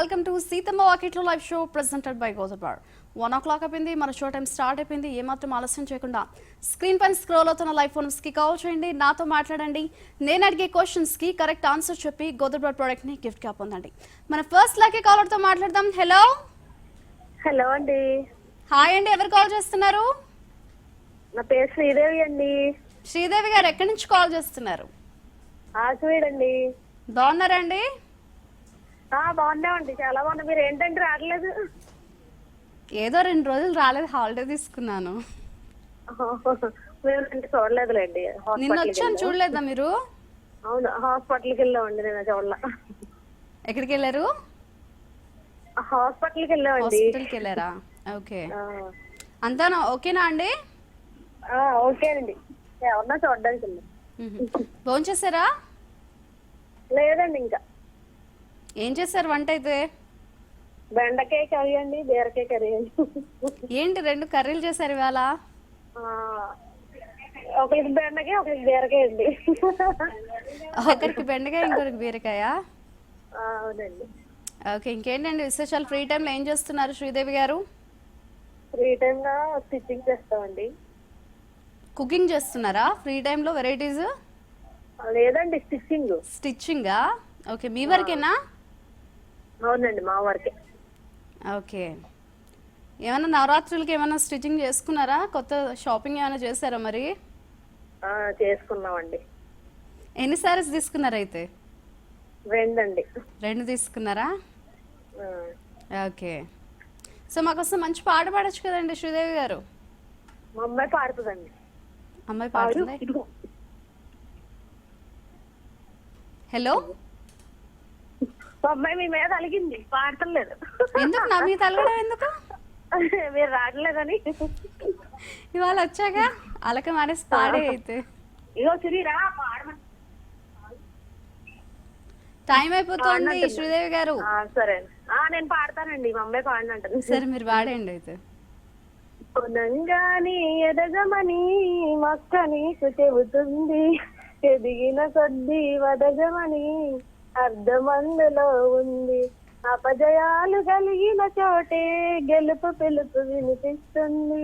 Welcome to Seethamma వాకిట్లో live show presented by Godarbar. 1 o'clock అయిపోయింది, మన షో టైం స్టార్ట్ అయిపోయింది. ఏమాత్రం ఆలస్యం చేయకుండా స్క్రీన్ పైన స్క్రోల్ అవుతున్న లైవ్ ఫోన్స్ కి కాల్ చేయండి, నాతో మాట్లాడండి. నేను అడిగే క్వశ్చన్స్ కి కరెక్ట్ ఆన్సర్ చెప్పి గోదర్బార్ ప్రోడక్ట్ ని గిఫ్ట్ గా పొందండి. మన ఫస్ట్ లక్కీ కాలర్ తో మాట్లాడదాం. హలో హలో అండి. హాయ్ అండి, ఎవరు కాల్ చేస్తున్నారు? నా పేరు శ్రీదేవి అండి. శ్రీదేవి గారు ఎక్కడి నుంచి కాల్ చేస్తున్నారు? ఆకువీడండి. బాగున్నారా అండి? బాగున్నామండి, చాలా బాగున్నా. మీరు ఏంటంటే రావట్లేదు? ఏదో 2 రోజులు రాలేదు, హాలిడే తీసుకున్నాను. మేము చూడలేదులేండి. నిన్న వచ్చాను, చూడలేదా మీరు? అవును, హాస్పిటల్కి వెళ్ళామండి. నేను చూడలే. ఎక్కడికి వెళ్ళారు? హాస్పిటల్కి వెళ్ళామండి. హాస్పిటల్కి వెళ్ళారా? ఓకే, అంతా ఓకేనా అండి? ఓకేనండి. ఎవరన్నా చూడడానికి వెళ్ళాం. ఫోన్ చేశారా? లేదండి. ఇంకా ఏం చేశారు వంట అయితే? బెండకాయ కర్రీ అండి, బీరకాయ కర్రీ అండి. ఏంటి 2 కర్రీలు చేశారు ఇవాళ? ఒకరికి బెండకాయ, ఒకరికి బీరకాయ అండి. ఒకరికి బెండకాయ, ఇంకొకరికి బీరకాయ. అవునండి. ఓకే, ఇంకేంటండి విశేషాలు? ఫ్రీ టైంలో ఏం చేస్తున్నారు శ్రీదేవి గారు? ఫ్రీ టైంలో స్టిచ్చింగ్ చేస్తామండి. కుకింగ్ చేస్తున్నారా ఫ్రీ టైంలో? వెరైటీస్? లేదండి, స్టిచ్చింగ్. స్టిచ్చింగా? ఓకే, మీ వరకేనా? అవునండి, మా వరకే. ఓకే, ఏమైనా నవరాత్రులకి ఏమైనా స్టిచ్చింగ్ చేసుకున్నారా? కొత్త షాపింగ్ ఏమైనా చేశారా మరి? చేసుకున్నామండి. ఎన్ని సారీస్ తీసుకున్నారు అయితే? 2 అండి. 2 తీసుకున్నారా? ఓకే, సో మాకోసం మంచి పాట పాడొచ్చు కదండి శ్రీదేవి గారు? మా అమ్మాయి పాడుతుందండి. అమ్మాయి పాడుతుంది. హలో, మా అమ్మాయి మీ మీద అలిగింది, పాడతలేదు. ఎందుకు నా మీద అలగడం ఎందుకు? మీరు రావట్లేదని. ఇవాళ వచ్చాక అలక మానేసి పాడే అయితే. ఇగో సిరిరా పాడమని. టైం అయిపోతుంది శ్రీదేవి గారు. సరే, నేను పాడతానండి. మా అమ్మాయి పాడినంటుంది. సరే, మీరు పాడేయండి అయితే. కొనంగాని ఎదగమని మొక్క నీకు చెబుతుంది, ఎదిగిన కొద్దీ వదగమని అర్ధమందులో ఉంది. అపజయాలు కలిగిన చోటే గెలుపు పిలుపు వినిపిస్తుంది,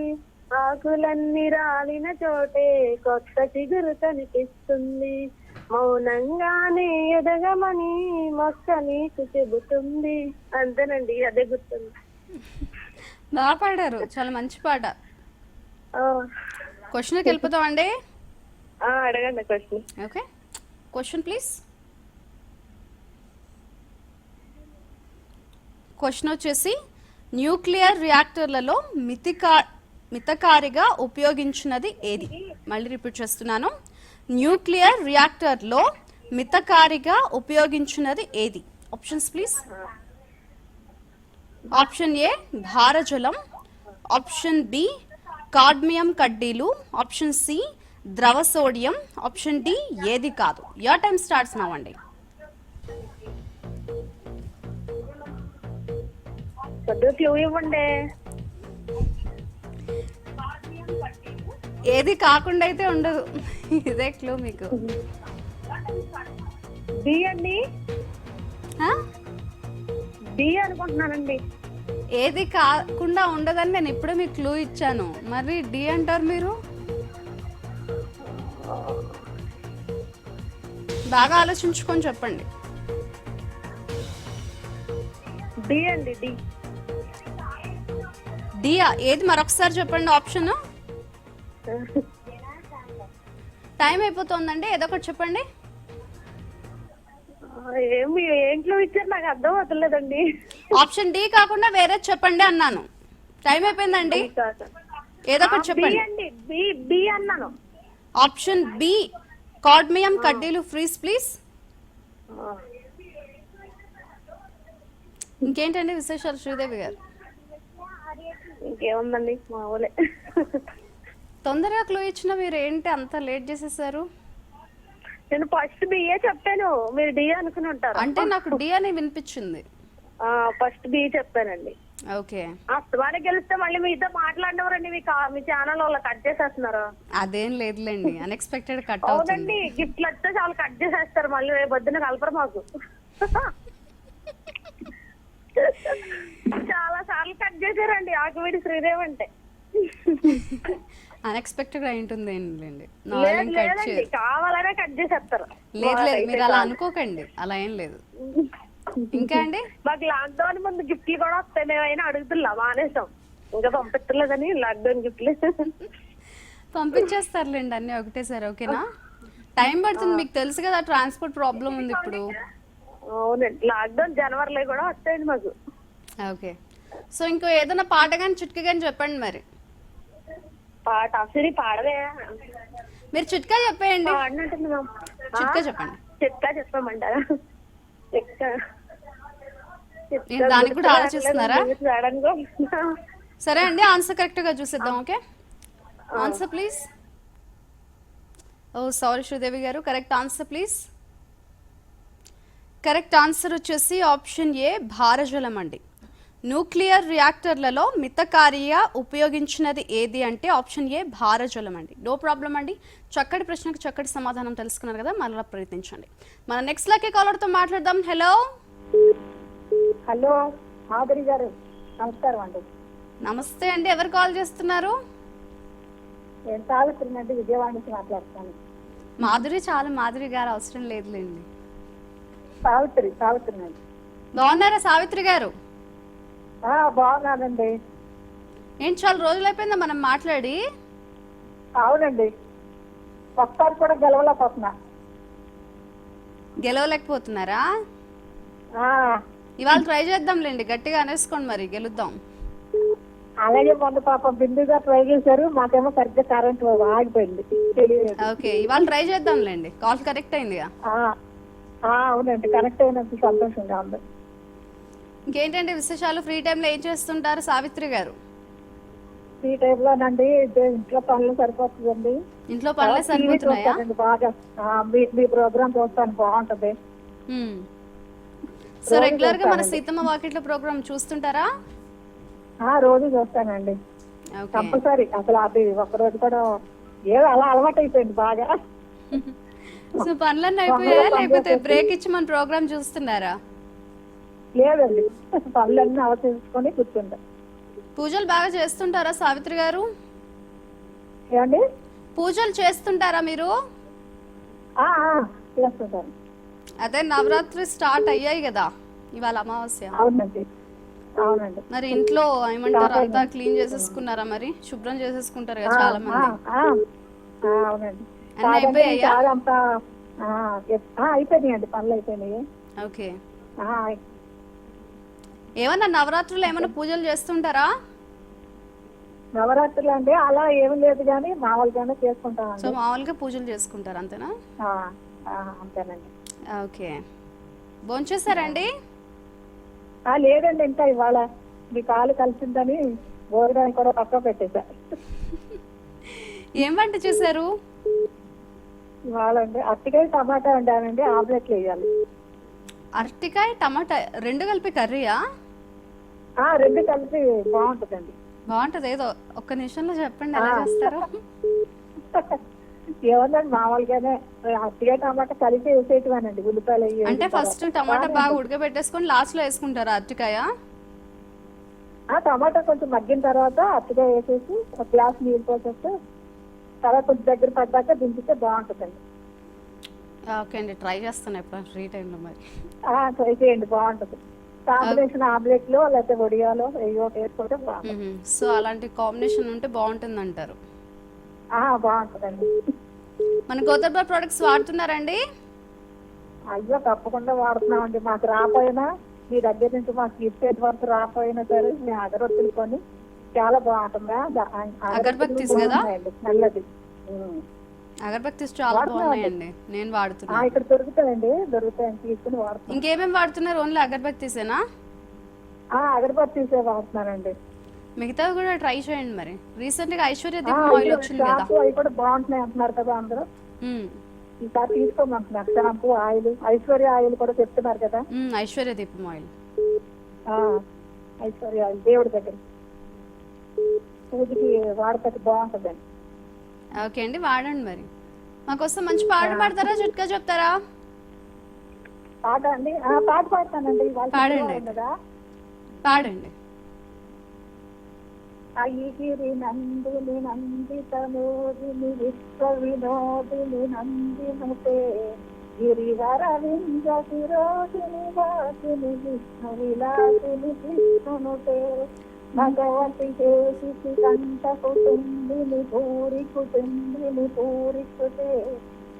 ఆకులన్నీ రాలిన చోటే కొత్త చిగురు కనిపిస్తుంది. మౌనంగానే ఎదగమని మొక్క నీకు చెబుతుంది. అంతేనండి, అదే గుర్తుంది. బాగా పాడారు, చాలా మంచి పాట. క్వశ్చన్కి వెళ్ళిపోతామండి. అడగండి question. Okay, question please. Question వచ్చేసి, న్యూక్లియర్ రియాక్టర్లలో మితకారిగా ఉపయోగించినది ఏది? మళ్ళీ రిపీట్ చేస్తున్నాను. న్యూక్లియర్ రియాక్టర్లో మితకారిగా ఉపయోగించినది ఏది? Options please. ఆప్షన్ ఏ భారజలం, ఆప్షన్ బి కాడ్మియం కడ్డీలు, ఆప్షన్ సి ద్రవ సోడియం, ఆప్షన్ డి ఏది కాదు. యువర్ టైం స్టార్ట్స్ నౌ అండి. క్లూ ఇవ్వండి. ఏది కాకుండా అయితే ఉండదు, ఇదే క్లూ మీకు. డి అండి. డి అనుకుంటున్నానండి. ఏది కాకుండా ఉండదని నేను ఇప్పుడే మీకు క్లూ ఇచ్చాను, మరి డి అంటారు మీరు? బాగా ఆలోచించుకొని చెప్పండి. డి అండి. డి. డియా? ఏది మరొకసారి చెప్పండి ఆప్షన్. టైం అయిపోతుందండి, ఏదో ఒకటి చెప్పండి. ఏంట్లో ఇచ్చారు నాకు అర్థం అవుతలేదండి. ఆప్షన్ డి కాకుండా వేరే చెప్పండి అన్నాను. టైం అయిపోయిందండి, ఏదో ఒకటి చెప్పండి. బి అన్నాను. ఆప్షన్ బి కాడ్మియం కడ్డీలు ఫ్రీజ్ ప్లీజ్. ఇంకేంటండి విశేషాలు శ్రీదేవి గారు? ఇంకేముందండి, మామూలే. తొందరగా క్లూ ఇచ్చిన మీరు ఏంటి అంత లేట్ చేసేసారు? నేను ఫస్ట్ బిఏ చెప్పాను, మీరు డి అనుకుని ఉంటారు. అంటే నాకు డి అని వినిపించింది. ఫస్ట్ బి చెప్పానండి. ఓకే, అస్తమానే గెలిస్తే మళ్ళీ మీతో మాట్లాడినవరండి. మీ ఛానల్ వాళ్ళు కట్ చేసేస్తున్నారు. అదేం లేదులేండి, అన్ఎక్స్పెక్టెడ్ కట్ అవునండి. గిఫ్ట్లు వస్తే చాలా కట్ చేసేస్తారు, మళ్ళీ రేపు పొద్దున్న కలపరు మాకు. చాలా సార్లు కట్ చేశారండి ఆకువీడి శ్రీదేవి అంటే. అన్ఎక్స్పెక్టెడ్ అయి ఉంటుంది ఏంటండి, లేదు నార్మల్ కట్ లేదండి, చేయరు. కావాలనే కట్ చేసేస్తారు. లేదు లేదు, మీరు అలా అనుకోకండి, అలా ఏం లేదు. ఇంకా అండి, మాకు లాక్డౌన్ ముందు గిఫ్ట్లు కూడా వస్తాయి, మేమైనా అడుగుతున్నా మానేసాం, ఇంకా పంపించలేదని లాక్డౌన్ గిఫ్ట్లు. పంపించేస్తారులేండి అన్నీ ఒకటేసారి, ఓకేనా? టైం పడుతుంది, మీకు తెలుసు కదా ట్రాన్స్పోర్ట్ ప్రాబ్లం ఉంది ఇప్పుడు. అవునండి, లాక్డౌన్ జనవరిలో కూడా వస్తాయండి మాకు. ఓకే, సో ఇంకో ఏదైనా పాట కానీ చుట్క కానీ చెప్పండి మరి. పాట అసలు పాడవే, మీరు చుట్కా చెప్పేయండి, పాడినట్టుంది మ్యామ్. చుట్కా చెప్పండి. చెప్తా చెప్పమంటారా? చెప్తా నేను దానికి కూడా ఆలోచిస్తున్నారా? సడన్ గా సరే అండి, ఆన్సర్ కరెక్ట్ గా చూసేద్దాం. Okay, answer please. Oh sorry Sridevi గారు, correct answer please. Correct answer వచ్చేసి ఆప్షన్ ఏ భారజలం అండి. న్యూక్లియర్ రియాక్టర్లలో మితకారిగా ఉపయోగించినది ఏది అంటే ఆప్షన్ ఏ భారజలం అండి. నో ప్రాబ్లం అండి, చక్కటి ప్రశ్నకు చక్కటి సమాధానం తెలుసుకున్నారు కదా, మళ్ళీ ప్రయత్నించండి. మన నెక్స్ట్ లక్కీ కాలర్తో మాట్లాడదాం. హలో హలో మాధురి గారు, నమస్కారం అండి. నమస్తే అండి, ఎవరు కాల్ చేస్తున్నారు? నేను సావిత్రి నుండి విజయవాడ నుంచి మాట్లాడుతాను. మాధురి గారు అవసరం లేదులేండి. సావిత్రి నుండి. బాగున్నారా సావిత్రి గారు? బాగున్నానండి. ఏంటి చాలా రోజులు అయిపోయిందా మనం మాట్లాడి? అవునండి, ఒక్కసారి కూడా గెలవలేకపోతున్నా. గెలవలేకపోతున్నారా? ఆ, ఇవాళ ట్రై చేద్దాంలేండి, గట్టిగా అనేసుకోండి, మరి గెలుద్దాం. అలాగే మొన్న పాపం బిందుగా ట్రై చేశారు, మాకేమో సరిగ్గా కరెంట్ ఆగిపోయింది, తెలియలేదు. ఓకే, ఇవాళ ట్రై చేద్దాంలేండి, కాల్ కరెక్ట్ అయిందిగా. అవునండి, కనెక్ట్ అయినందుకు సంతోషంగా ఉంది. ఇంకేంటండి విశేషాలు? ఫ్రీ టైంలో ఏం చేస్తుంటారు సావిత్రి గారు? ఈ టైంలోనండి ఇంట్లో పనులు సరిపోతుందండి. ఇంట్లో పనులే సరిపోతున్నాయా? బాగా మీ ప్రోగ్రామ్ చూస్తాను, బాగుంటది. సో రెగ్యులర్ గా మన సీతమ్మ వాకిట్ల ప్రోగ్రామ్ చూస్తుంటారా? రోజు చూస్తానండి, ఓకే, కంపల్సరీ. అసలు అది ఒక్కరోజు కూడా ఏదో అలా అలవాటు అయిపోయింది బాగా. సో పనులన్నీ అయిపోయాయా, లేకపోతే బ్రేక్ ఇచ్చి మన ప్రోగ్రామ్ చూస్తున్నారా? లేదండి, పనులన్నీ అవచేసుకొని కూర్చుంటా. పూజలు బాగా చేస్తుంటారా సావిత్రి గారు? ఏమండి? పూజలు చేస్తుంటారా మీరు? చేస్తుంటాను. అదే నవరాత్రి స్టార్ట్ అయ్యాయి కదా, ఇవాళ అమావాస్య. అవునండి, అవునండి. మరి ఇంట్లో ఏమంటారు, అంతా క్లీన్ చేసేసుకున్నారా? మరి శుభ్రం చేసేసుకుంటారు కదా చాలా మంది. అవునండి, అన్నీ అయిపోయాయా? అంతా అయిపోయినాయండి, పనులు అయిపోయినాయి. ఓకే, ఏమన్నా నవరాత్రులు ఏమన్నా పూజలు చేస్తుంటారా? నవరాత్రులు అంటే అలా ఏమి లేదు కానీ మామూలుగానే చేసుకుంటామండి. సో మామూలుగా పూజలు చేసుకుంటారు అంతేనా? అంతేనండి. ఓకే, భోంచేశారండి? లేదండి, ఇంకా ఇవాళ మీ కాలు కలిసిందని భోజనాన్ని కూడా పక్క పెట్టేశా. ఏం వంట చేశారు ఇవాళ అండి? అరటికాయ టమాటా వండానండి, ఆమ్లెట్లు వేయాలి. అరటికాయ టమాటా రెండు కలిపి కర్రీయా? రెండు కలిపి బాగుంటుందండి. బాగుంటది, ఏదో ఒక్క నిమిషంలో చెప్పండి ఎలా చేస్తారో. ఏమన్నాడు, మామూలుగానే అరటికాయ టమాటా కలిపి వేసేటివానండి, ఉల్లిపాయలు అంటే ఫస్ట్ టమాటా బాగా ఉడకబెట్టేసుకొని లాస్ట్ లో వేసుకుంటారా అరటికాయ? టమాటా కొంచెం మగ్గిన తర్వాత అరటికాయ వేసేసి ఒక గ్లాస్ నీళ్ళు పోసేస్తే తర్వాత కొంచెం దగ్గర పడ్డాక దింపితే బాగుంటుందండి. ఓకే అండి, ట్రై చేస్తాను ఎప్పుడు ఫ్రీ టైంలో. మరి ట్రై చేయండి, బాగుంటుంది. కాంబినేషన్ ఆమ్లెట్ లో లేకపోతే వడియాలో ఏవో వేసుకుంటే బాగుంటుంది. సో అలాంటి కాంబినేషన్ ఉంటే బాగుంటుంది అంటారు. బాగుంటుందండి. మన గోదర్బార్ ప్రొడక్ట్స్ వాడుతున్నారండి? అయ్యో తప్పకుండా వాడుతున్నామండి. మాకు రాపోయినా మీ దగ్గర నుంచి మాకు ఇప్పటి వరకు రాపోయినా సరే మీ అగరొత్తులు కొని చాలా బాగుంటుందా. అగరబత్తీస్ కదా, నల్లది అగరబత్తీస్ చాలా బాగున్నాయండి, నేను వాడుతున్నా. ఇక్కడ దొరుకుతాయండి, తీసుకుని వాడుతున్నాను. ఇంకేమేమి వాడుతున్నారు? ఓన్లీ అగరబత్తీసేనా? అగరబత్తీసే వాడుతున్నానండి. మిగతావి కూడా ట్రై చేయండి. మరి రీసెంట్ గా ఐశ్వర్య దీపం ఆయిల్ వచ్చింది కదా, అవి కూడా బాగుంటున్నాయి అంటున్నారు కదా అందరూ. ఈసారి తీసుకోమంటున్నారు షాంపూ, ఆయిల్. ఐశ్వర్య ఆయిల్ కూడా చెప్తున్నారు కదా. ఐశ్వర్య దీపం ఆయిల్, ఐశ్వర్య ఆయిల్ దేవుడి దగ్గర పూజకి వాడతాకి బాగుంటుందండి. ఓకే అండి, వాడండి. మరి మాకోసం మంచి పాట పాడతారా, చుట్కా చెప్తారా? పాట అండి? పాట పాడతానండి. పాడండి. కదా పాడండి. ఐగిరి నందిని నందిత మోదిని విశ్వ వినోదిని నందినుతే గిరివర వింజ శిరోదిని వాసిని విష్ణు విలాసిని విష్ణునుతే భగవతి కేశికి కంఠ కుటుంబిని పూరి కుటుంబిని పూరికుతే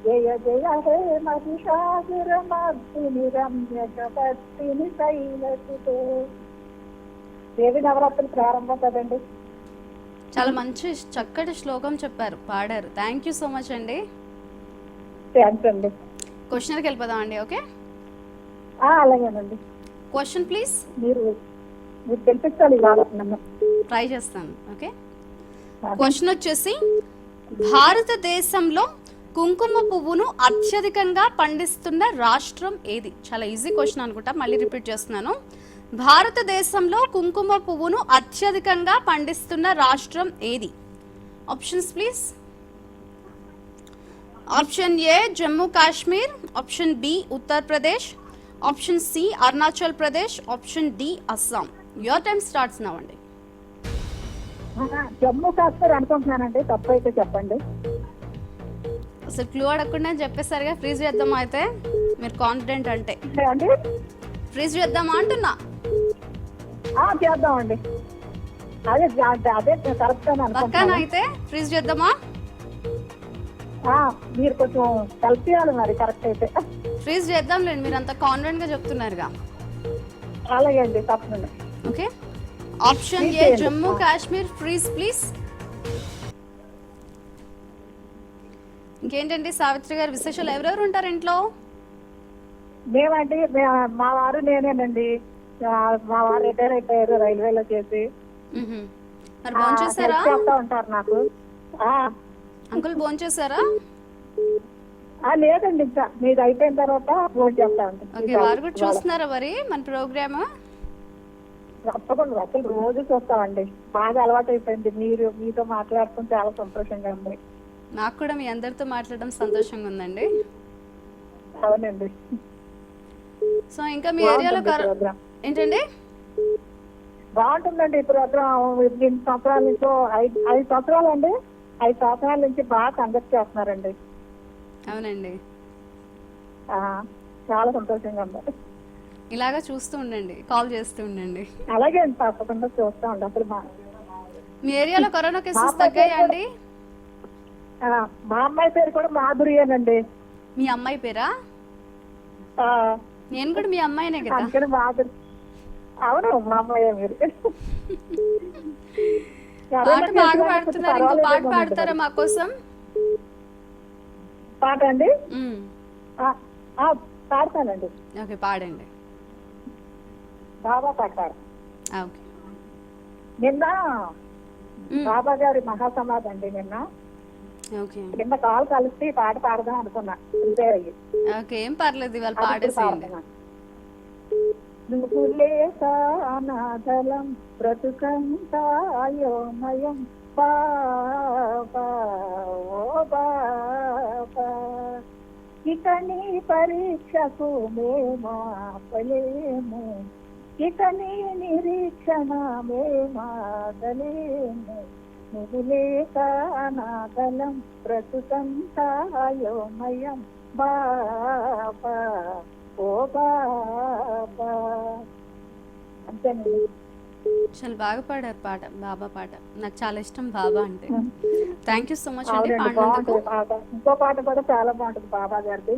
జయ జయ హే మహిషాసురమర్దిని రమ్య జపత్తిని శైలసుతే. దేవి నవరాత్రులు ప్రారంభం కదండి. చాలా మంచి చక్కటి శ్లోకం చెప్పారు, పాడారు. థ్యాంక్ యూ సో మచ్ అండి. థ్యాంక్స్ అండి. క్వశ్చన్కి వెళ్ళిపోదాం అండి. ఓకే, అలాగేనండి. Question please. మీరు తెలిపించాలి ఇవాళ నన్ను. ట్రై చేస్తాను. ఓకే, క్వశ్చన్ వచ్చేసి భారతదేశంలో కుంకుమ పువ్వును అత్యధికంగా పండిస్తున్న రాష్ట్రం ఏది? చాలా ఈజీ క్వశ్చన్ అనుకుంటా, మళ్ళీ రిపీట్ చేస్తున్నాను. భారతదేశంలో కుంకుమ పువ్వును అత్యధికంగా పండిస్తున్న రాష్ట్రం ఏది? Options please. Option A Jammu Kashmir, option B Uttar Pradesh, option C Arunachal Pradesh, option D Assam. Your time starts now అండి. జమ్మూ కాశ్మీర్ అనుకుంటున్నానండి, తప్పు అయితే చెప్పండి. అసలు క్లూ అడగకుండా చెప్పేసరిగా ఫ్రీజ్ చేద్దామా? అయితే మీరు కాన్ఫిడెంట్ అంటే అండి ఫ్రీజ్ చేద్దామా అంటున్నా. చేద్దామండి. అదే అదే కరెక్ట్ అని పక్కన అనుకుంటున్నాను. అయితే ఫ్రీజ్ చేద్దామా? మీరు కొంచెం హెల్ప్ చేయాలి మరి కరెక్ట్ అయితే. ఫ్రీజ్ చేద్దాంలేండి, మీరు అంత కాన్ఫిడెంట్ గా చెప్తున్నారుగా. అలాగే అండి, తప్పకుండా. Okay, option A Jammu Kashmir freeze please. ఇంకేంటండి సావిత్రి గారు విశేషాలు? ఎవరెవరు ఉంటారు ఇంట్లో? మేమండి మా వారు నేనేనండి. మా వారు రిటైర్ అయిపోయారు రైల్వేలో చేసి. మరి భోంచేసారా? help చేస్తా ఉంటారు నాకు. అంకుల్ భోంచేసారా? లేదండి, ఇంకా మీది అయిపోయిన తర్వాత ఫోన్ చేస్తా ఉంటాను. ఓకే, వారు కూడా చూస్తున్నారా మరి మన ప్రోగ్రామ్? తప్పకుండా అసలు రోజు చూస్తామండి. బాగా అలవాటు అయిపోయింది. మీతో మాట్లాడుతూ చాలా సంతోషంగా ఉంది. నాకు కూడా మీ అందరితో మాట్లాడడం సంతోషంగా ఉందండి. అవునండి. సో ఇంకా మీ ఏరియాలో ఏంటండి? బాగుంటుందండి ఈ ప్రోగ్రామ్. 2 సంవత్సరాల నుంచి 5 సంవత్సరాలు అండి. 5 సంవత్సరాల నుంచి బాగా కండక్ట్ చేస్తున్నారండి. అవునండి, చాలా సంతోషంగా ఉంది. ఇలాగా చూస్తూ ఉండండి, కాల్ చేస్తూ ఉండండి. అలాగే అండి, తప్పకుండా చూస్తా ఉండి. అసలు మీ ఏరియాలో కరోనా కేసెస్ తగ్గాయండి? మా అమ్మాయి పేరు కూడా మాధురియేనండి. మీ అమ్మాయి పేరా? నేను కూడా మీ అమ్మాయినే కదా. అందుకని మాధురి. అవును, మా అమ్మాయి మీరు. పాట బాగా పాడుతున్నారు, ఇంకో పాట పాడతారా మా కోసం? పాట అండి పాడతానండి. ఓకే, పాడండి. బాబా పాట పాడు. ఓకే. నిన్న బాబా గారి మహాసమాధి అండి. నిన్న కాల్ కలిసి పాట పాడదాం అనుకున్నా. ఓకే, ఏం పర్లేదు, ఇవాళ పాడేసేయండి. నువ్వు లేక అనాథలం బ్రతుకంతా అయోమయం బాబా ఓ బాబా, ఇక నీ పరీక్షకు మేము ఆపలేము, ఇక నీ నిరీక్షణ మేమాగలేము. నువ్వు లేక అనాథలం బ్రతుకంతా అయోమయం బాబా ఓ బాబా. అంతేనండి. చాలా బాగా పాడారు పాట, బాబా పాట. నాకు చాలా ఇష్టం బాబా అంటే. థ్యాంక్ యూ సో మచ్ అండి పాడినందుకు. ఇంకో పాట కూడా చాలా బాగుంటుంది బాబా గారిది.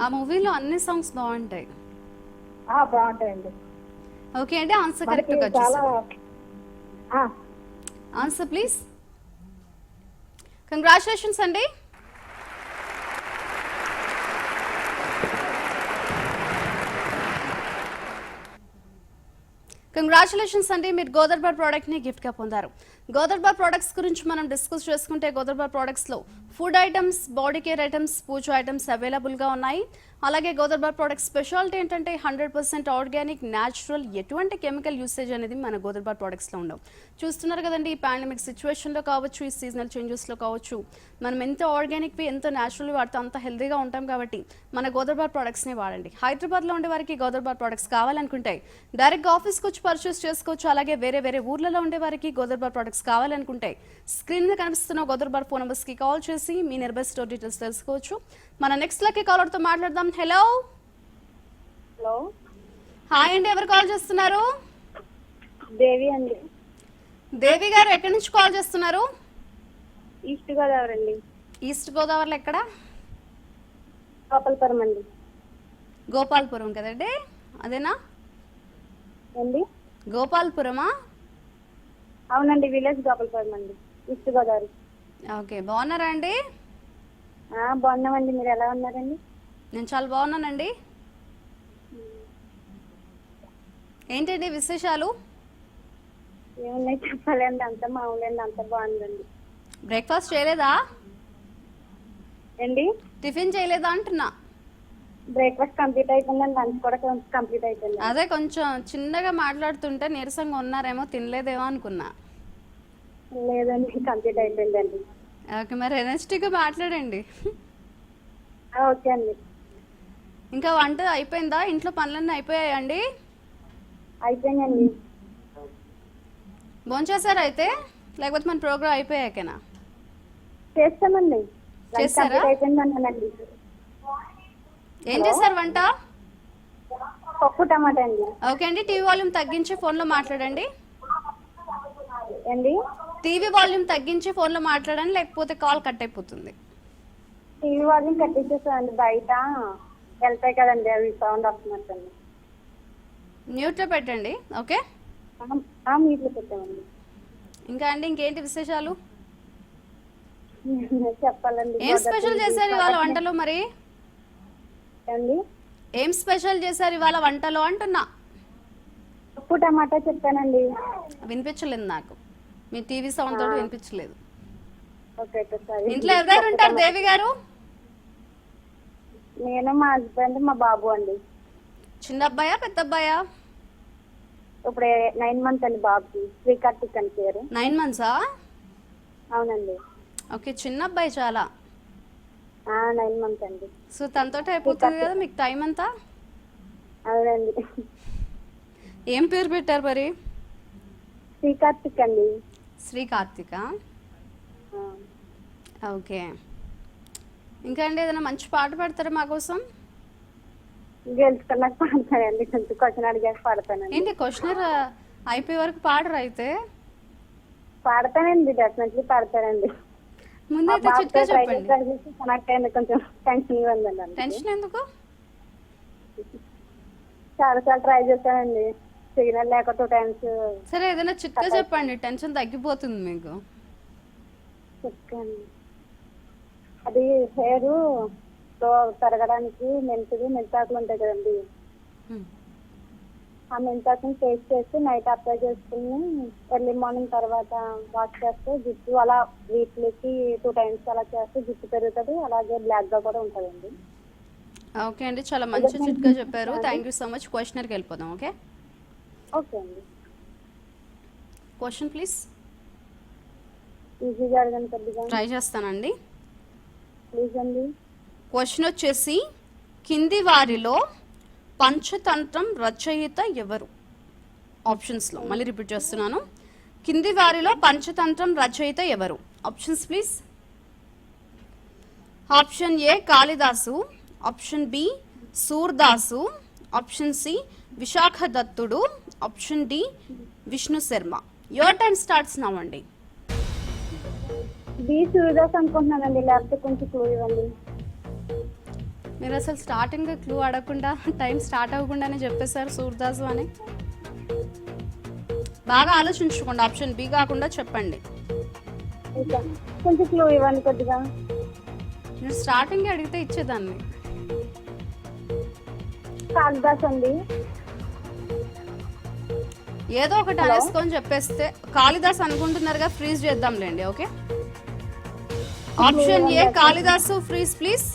ఆ మూవీలో అన్ని సాంగ్స్ బాగుంటాయి. బాగుంటాయండి. ఓకే అండి, ఆన్సర్ కరెక్ట్ గా వచ్చేసారు. Answer please. కంగ్రాచులేషన్స్ అండి. కంగ్రాచులేషన్స్ అండి, మీరు గోదర్బార్ ప్రోడక్ట్ని గిఫ్ట్గా పొందారు. గోదర్బార్ ప్రోడక్ట్స్ గురించి మనం డిస్కస్ చేసుకుంటే గోదర్బార్ ప్రోడక్ట్స్లో food items, body care items, puja items అవైలబుల్గా ఉన్నాయి. అలాగే గోదర్బార్ ప్రొడక్ట్ స్పెషాలిటీ ఏంటంటే 100% ఆర్గానిక్, న్యాచురల్, ఎటువంటి కెమికల్ యూసేజ్ అనేది మన గోదర్బార్ ప్రొడక్ట్స్లో ఉండవు. చూస్తున్నారు కదండి, ఈ పాండమిక్ సిచ్యువేషన్లో కావచ్చు, ఈ సీజనల్ చేంజెస్లో కావచ్చు, మనం ఎంత ఆర్గానిక్వి, ఎంత న్యాచురల్ వాడితే అంత హెల్తీగా ఉంటాం. కాబట్టి మన గోదర్బార్ ప్రొడక్ట్స్ని వాడండి. హైదరాబాద్లో ఉండే వారికి గోదర్బార్ ప్రొడక్ట్స్ కావాలనుకుంటే డైరెక్ట్గా ఆఫీస్కి వచ్చి పర్చేస్ చేసుకోవచ్చు. అలాగే వేరే వేరే ఊర్లలో ఉండే వారికి గోదర్బార్ ప్రొడక్ట్స్ కావాలనుకుంటే స్క్రీన్ మీద కనిపిస్తున్న గోదర్బార్ ఫోన్ నెంబర్స్కి కాల్ చేసి మీ నియర్ బై స్టోర్ డీటెయిల్స్ తెలుసుకోవచ్చు. మన నెక్స్ట్ లక్కీ కాలర్తో మాట్లాడదాం. హలో హలో, హాయ్ అండి, ఎవరు కాల్ చేస్తున్నారు? దేవి అండి. దేవి గారు ఎక్కడి నుంచి కాల్ చేస్తున్నారు? ఈస్ట్ గోదావరి అండి. ఈస్ట్ గోదావరిలో ఎక్కడ? గోపాలపురం అండి. గోపాల్పురం కదండి, అదేనా? ఏండి? గోపాల్పురమా? అవునండి, విలేజ్ గోపాలపురం అండి, ఈస్ట్ గోదావరి. ఓకే, బాగున్నారా అండి? బాగున్నామండి, మీరు ఎలా ఉన్నారండి? నేను చాలా బాగున్నానండి. ఏంటండి విశేషాలు? ఏమున్నాయి చెప్పాలండి, అంత మామూలండి, అంత బాగుందండి. బ్రేక్ఫాస్ట్ చేయలేదా? ఏండి? టిఫిన్ చేయలేదా అంటున్నా. బ్రేక్ఫాస్ట్ కంప్లీట్ అయిపోయిందండి, లంచ్ కూడా కంప్లీట్ అయిపోయింది. అదే కొంచెం చిన్నగా మాట్లాడుతుంటే నీరసంగా ఉన్నారేమో, తినలేదేమో అనుకున్నా. లేదండి, కంప్లీట్ అయిపోయిందండి. ఓకే, మరి ఎనర్జెటిక్గా మాట్లాడండి. ఓకే అండి. ఇంకా వంట అయిపోయిందా? ఇంట్లో పనులన్నీ అయిపోయాయండి? అయిపోయిందండి. భోంచేశారా అయితే, లేకపోతే మన ప్రోగ్రామ్ అయిపోయాకేనా? చేస్తామండి, లంచ్ చేస్తారా? కంప్లీట్ అయిపోయిందన్నానండి. ఏం చేశారు వంట? పప్పు టమాటా అండి. ఓకే అండి, టీవీ వాల్యూమ్ తగ్గించి ఫోన్లో మాట్లాడండి. ఏండి? టీవీ వాల్యూమ్ తగ్గించి ఫోన్లో మాట్లాడండి, లేకపోతే కాల్ కట్ అయిపోతుంది. టీవీ వాళ్ళని కట్టించేసామండి, బయట వెళ్తాయి కదండి, అవి సౌండ్ వస్తున్నట్టండి. మ్యూట్లో పెట్టండి. ఓకే, మీట్లో పెట్టామండి. ఇంకా అండి, ఇంకేంటి విశేషాలు? చెప్పాలండి. ఏం స్పెషల్ చేశారు ఇవాళ వంటలో? మరి అండి, ఏం స్పెషల్ చేశారు ఇవాళ వంటలో అంటున్నా? పప్పు టమాటా చెప్పానండి. వినిపించలేదు నాకు, మీ టీవీ సౌండ్ తోటి వినిపించలేదు. Okay sir. ఇంట్లో ఎవరెవరు ఉంటారు దేవి గారు? నేను, మా హస్బెండ్, మా బాబు అండి. చిన్న అబ్బాయా పెద్ద అబ్బాయా? ఇప్పుడు 9 months అండి బాబుకి. శ్రీకార్తిక్ అని పేరు. 9 months? అవునండి. ఓకే, చిన్న అబ్బాయి చాలా. 9 months అండి. సో తనతో అయిపోతుంది కదా మీకు టైం అంతా. అవునండి. ఏం పేరు పెట్టారు మరి? శ్రీకార్తిక్ అండి. శ్రీ కార్తిక. ఓకే, ఇంకా అండి ఏదైనా మంచి పాట పాడతారా మా కోసం? గెలుచుకున్నాక పాడతానండి, కొంచెం క్వశ్చన్ అడిగాక పాడతానండి. ఏంటి క్వశ్చనర్ అయిపోయే వరకు పాడరు అయితే? పాడతానండి, డెఫినెట్లీ పాడతానండి. ముందైతే చిట్కా చెప్పండి. కనెక్ట్ అయింది, కొంచెం టెన్షన్ ఉందండి. టెన్షన్ ఎందుకు? చాలా ట్రై చేశానండి, సిగ్నల్ లేక 2 times. సరే, ఏదైనా చిట్కా చెప్పండి, టెన్షన్ తగ్గిపోతుంది మీకు. చెప్పండి. అది హెయిర్ పెరగడానికి మెంతాకులు ఉంటాయి కదండి, ఆ మెంతాకుని పేస్ట్ చేసి నైట్ అప్లై చేసుకుని ఎర్లీ మార్నింగ్ తర్వాత వాష్ చేస్తే జుట్టు అలా వీక్లీకి 2 times అలా చేస్తే జుట్టు పెరుగుతుంది, అలాగే బ్లాక్ గా కూడా ఉంటుందండి. ఓకే అండి, చాలా మంచి చిట్కా చెప్పారు. Thank you so much. క్వశ్చనర్కి వెళ్ళిపోదాం. ఓకే ఓకే అండి. Question please. ఈజీగా అడగండి, కొద్దిగా ట్రై చేస్తానండి. ప్లీజ్ అండి. క్వశ్చన్ వచ్చేసి, కింది వారిలో పంచతంత్రం రచయిత ఎవరు? ఆప్షన్స్లో మళ్ళీ రిపీట్ చేస్తున్నాను. కింది వారిలో పంచతంత్రం రచయిత ఎవరు? Options please. Option A Kalidasa, option B Surdas, option C విశాఖ దత్తుడు, option D Vishnu Sharma. Your time starts now అండి. బి సూర్యదాస్ అనుకుంటున్నానండి, లేకపోతే కొంచెం క్లూ ఇవ్వండి. మీరు అసలు స్టార్టింగ్ క్లూ అడగకుండా, టైం స్టార్ట్ అవ్వకుండానే చెప్పేశారు సూర్దాసు అని. బాగా ఆలోచించుకోండి, ఆప్షన్ బి కాకుండా చెప్పండి. కొంచెం క్లూ ఇవ్వండి కొద్దిగా. మీరు స్టార్టింగ్ అడిగితే ఇచ్చేదాన్ని. కాళిదాస్ అండి. ఏదో ఒకటి అనేసుకొని చెప్పేస్తే. కాళిదాస్ అనుకుంటున్నారుగా, ఫ్రీజ్ చేద్దాంలేండి. Okay, option A Kalidasa freeze please.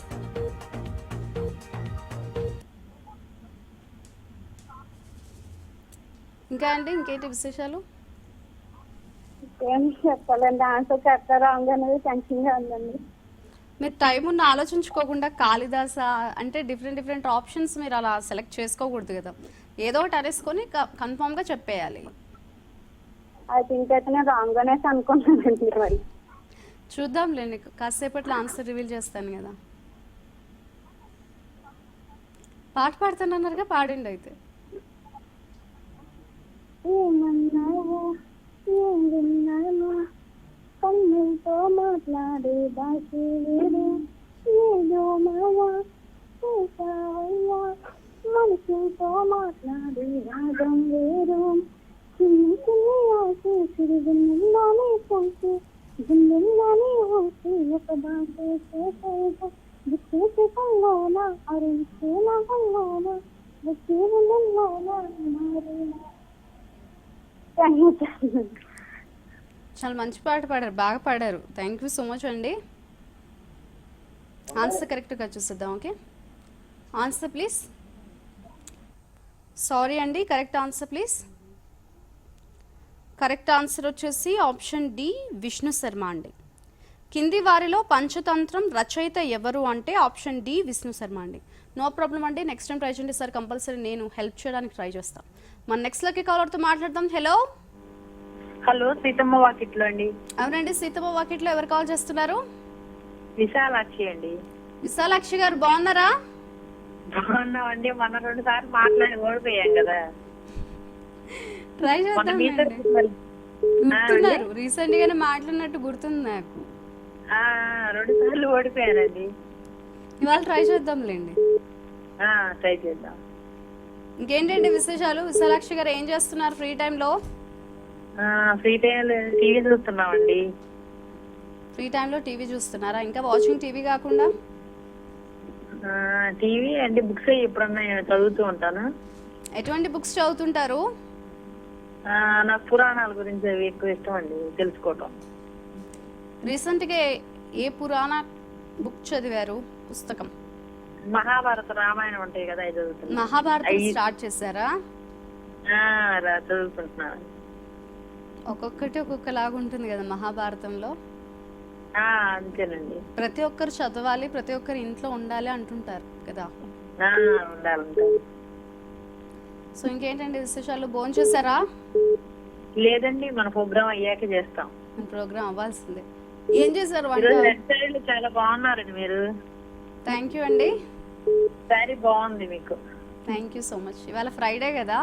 ఇంకా అండి ఇంకేంటి విశేషాలు? ఏం చెప్పాలండి, ఆన్సర్ చెప్తారా రాంగ్ అనేది టెన్షన్ గా ఉందండి. మీరు టైం ఉన్న ఆలోచించుకోకుండా కాళిదాస అంటే డిఫరెంట్ ఆప్షన్స్ మీరు అలా సెలెక్ట్ చేసుకోకూడదు కదా, ఏదో ఒకటి అనేసుకొని కన్ఫామ్గా చెప్పేయాలి. ఐ థింక్ అయితే నేను రాంగ్ అనేసి అనుకున్నానండి. మరి చూద్దాంలేండి, కాసేపట్లో ఆన్సర్ రివీల్ చేస్తాను కదా. పాట పాడుతానన్నారుగా, పాడండి అయితే. ఏమన్నావు ఏం విన్నాను, కన్నులతో మాట్లాడే భాష వేరు, ఏదో మావా చేసావయ్యా, మనసుతో మాట్లాడే రాగం వేరు, చిన్ని చిన్ని ఆశ చిరుగున్నానే పోసి గుండెల్లోనే ఊసి ఒక భాష చేసేదా, విచ్చేసే కల్లోన అరుంచే నా కల్లోన వచ్చే గుండెల్లోన మారేనా. చాలా మంచి పాట పాడారు, బాగా పాడారు. థ్యాంక్ యూ సో మచ్ అండి. ఆన్సర్ కరెక్ట్గా చూసిద్దాం. Okay, answer please. సారీ అండి, correct answer please. Correct answer వచ్చేసి ఆప్షన్ డి విష్ణు శర్మ అండి. కింది వారిలో పంచతంత్రం రచయిత ఎవరు అంటే ఆప్షన్ డి విష్ణు శర్మ అండి. నో ప్రాబ్లం అండి, నెక్స్ట్ టైం ట్రై చేయండి సార్, కంపల్సరీ నేను హెల్ప్ చేయడానికి ట్రై చేస్తాను. మన నెక్స్ట్ లక్కీ కాలర్తో మాట్లాడదాం. హలో హలో, సీతమ్మ వాకిట్లో అండి. అవునండి, సీతమ్మ వాకిట్లో ఎవరు కాల్ చేస్తున్నారు? విశాలాక్షి అండి. విశాలాక్షి గారు బాగున్నారా? బాగున్నామండి, మన 2 సార్లు మాట్లాడి ఓడిపోయాం కదా. ట్రై చేద్దాం. గుర్తున్నారు, రీసెంట్ గానే మాట్లాడినట్టు గుర్తుంది నాకు. 2 సార్లు ఓడిపోయానండి. ఇవాళ ట్రై చేద్దాంలేండి. ట్రై చేద్దాం. ఇంకేంటండి విశేషాలు? విశాలాక్షి గారు ఏం చేస్తున్నారు ఫ్రీ టైంలో? ఫ్రీ టైం టీవీ చూస్తున్నామండి. ఫ్రీ టైంలో టీవీ చూస్తున్నారా? ఇంకా వాచింగ్ టీవీ కాకుండా టీవీ అంటే బుక్స్ ఎప్పుడన్నా చదువుతూ ఉంటాను. ఎటువంటి బుక్స్ చదువుతుంటారు? నాకు పురాణాల గురించి అవి ఎక్కువ ఇష్టం అండి తెలుసుకోవటం. రీసెంట్గా ఏ పురాణ బుక్ చదివారు? పుస్తకం మహాభారత రామాయణం ఉంటాయి కదా, అవి చదువుతున్నాను. మహాభారతం స్టార్ట్ చేశారా? చదువుకుంటున్నాను. ఒక్కొక్కటి ఒక్కొక్కలాగా ఉంటుంది కదా మహాభారతంలో. అంతేనండి, ప్రతి ఒక్కరు చదవాలి, ప్రతి ఒక్కరు ఇంట్లో ఉండాలి అంటుంటారు కదా. ఉండాలంటే. సో ఇంకేంటండి విశేషాలు? భోజనం చేశారా? లేదండి, మన ప్రోగ్రామ్ అయ్యాక చేస్తాం. మన ప్రోగ్రామ్ అవ్వాల్సిందే. ఏం చేశారు వంట? చాలా బాగున్నారండి మీరు. థ్యాంక్ యూ అండి. సారీ బాగుంది మీకు. Thank you so much. ఇవాళ ఫ్రైడే కదా,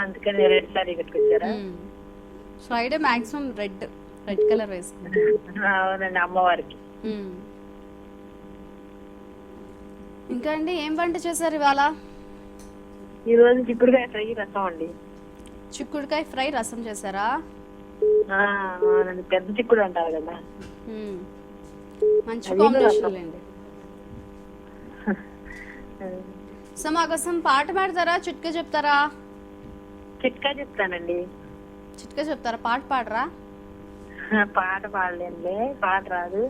అందుకని రెడ్ సారీ కట్టుకొచ్చారా? ఫ్రైడే మాక్సిమం రెడ్ కలర్ వేసుకుంటాం. అవునండి, అమ్మవారికి. ఇంకా అండి ఏం వంట చేశారు ఇవాళ? ఈ రోజు చిక్కుడుకాయ ఫ్రై రసం అండి. చిక్కుడుకాయ ఫ్రై రసం చేశారా? అవునండి, పెద్ద చిక్కుడు అంటారు కదా. మంచి కాంబినేషన్ అండి. సో మా కోసం పాట పాడతారా, చిట్కా చెప్తారా? చిట్కా చెప్తానండి. చిట్కా చెప్తారా, పాట పాడరా? పాట పాడలేనులే, పాట రాదు.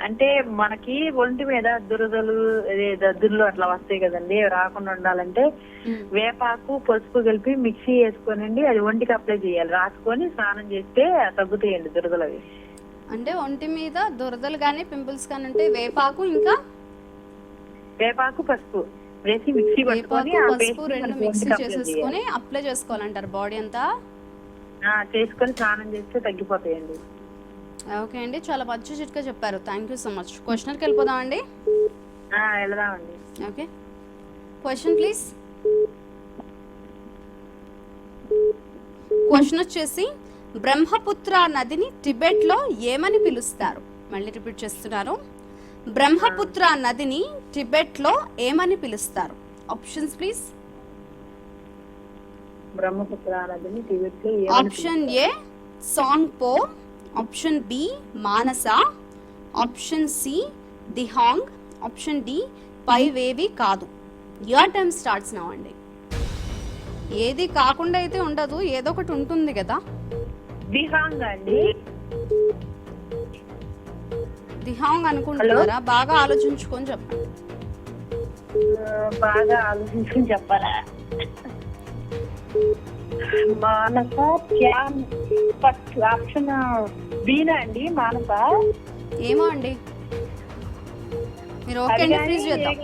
అంటే మనకి ఒంటి మీద దురదలు దద్దుర్లు అట్లా వస్తాయి కదండి, రాకుండా ఉండాలంటే వేపాకు పసుపు కలిపి మిక్సీ వేసుకోనండి, అది ఒంటికి అప్లై చేయాలి. రాసుకొని స్నానం చేస్తే తగ్గుతాయండి దురదలు అవి. అంటే ఒంటి మీద దురదలు కానీ పింపుల్స్ కానీ ఉంటే వేపాకు ఇంకా వేపాకు పసుపు వేసి మిక్సీ పట్టుకొని పసుపు 2 మిక్సీ చేసేసుకొని అప్లై చేసుకోవాలంటారు బాడీ అంతా. చేసుకొని స్నానం చేస్తే తగ్గిపోతాయండి. ఓకే అండి, చాలా మంచి చిట్కా చెప్పారు. Thank you so much. క్వశ్చన్కి వెళ్ళిపోదాం అండి. వెళదామండి. Okay, question please. క్వశ్చన్ వచ్చేసి బ్రహ్మపుత్ర నదిని టిబెట్ లో ఏమని పిలుస్తారు? మళ్ళీ రిపీట్ చేస్తున్నాను. బ్రహ్మపుత్ర నదిని టిబెట్ లో ఏమని పిలుస్తారు? Options please. బ్రహ్మపుత్ర నదిని టిబెట్ లో option A Tsangpo, option B Manas, option C Dihang, option D పైవేవి కాదు. యువర్ టైం స్టార్ట్స్ నౌ అండి. ఏది కాకుండా అయితే ఉండదు, ఏదో ఒకటి ఉంటుంది కదా. దిహాంగ్ అండి. దిహాంగ్ అనుకుంటున్నారా? బాగా ఆలోచించుకొని చెప్పండి. బాగా ఆలోచించుకుని చెప్పాలా? మానస క్యాన్ ఫస్ట్ ఆప్షన్ బీనా అండి. మానస ఏమో అండి, మీరు ఓకే అండి ఫ్రీజ్ చేద్దాం.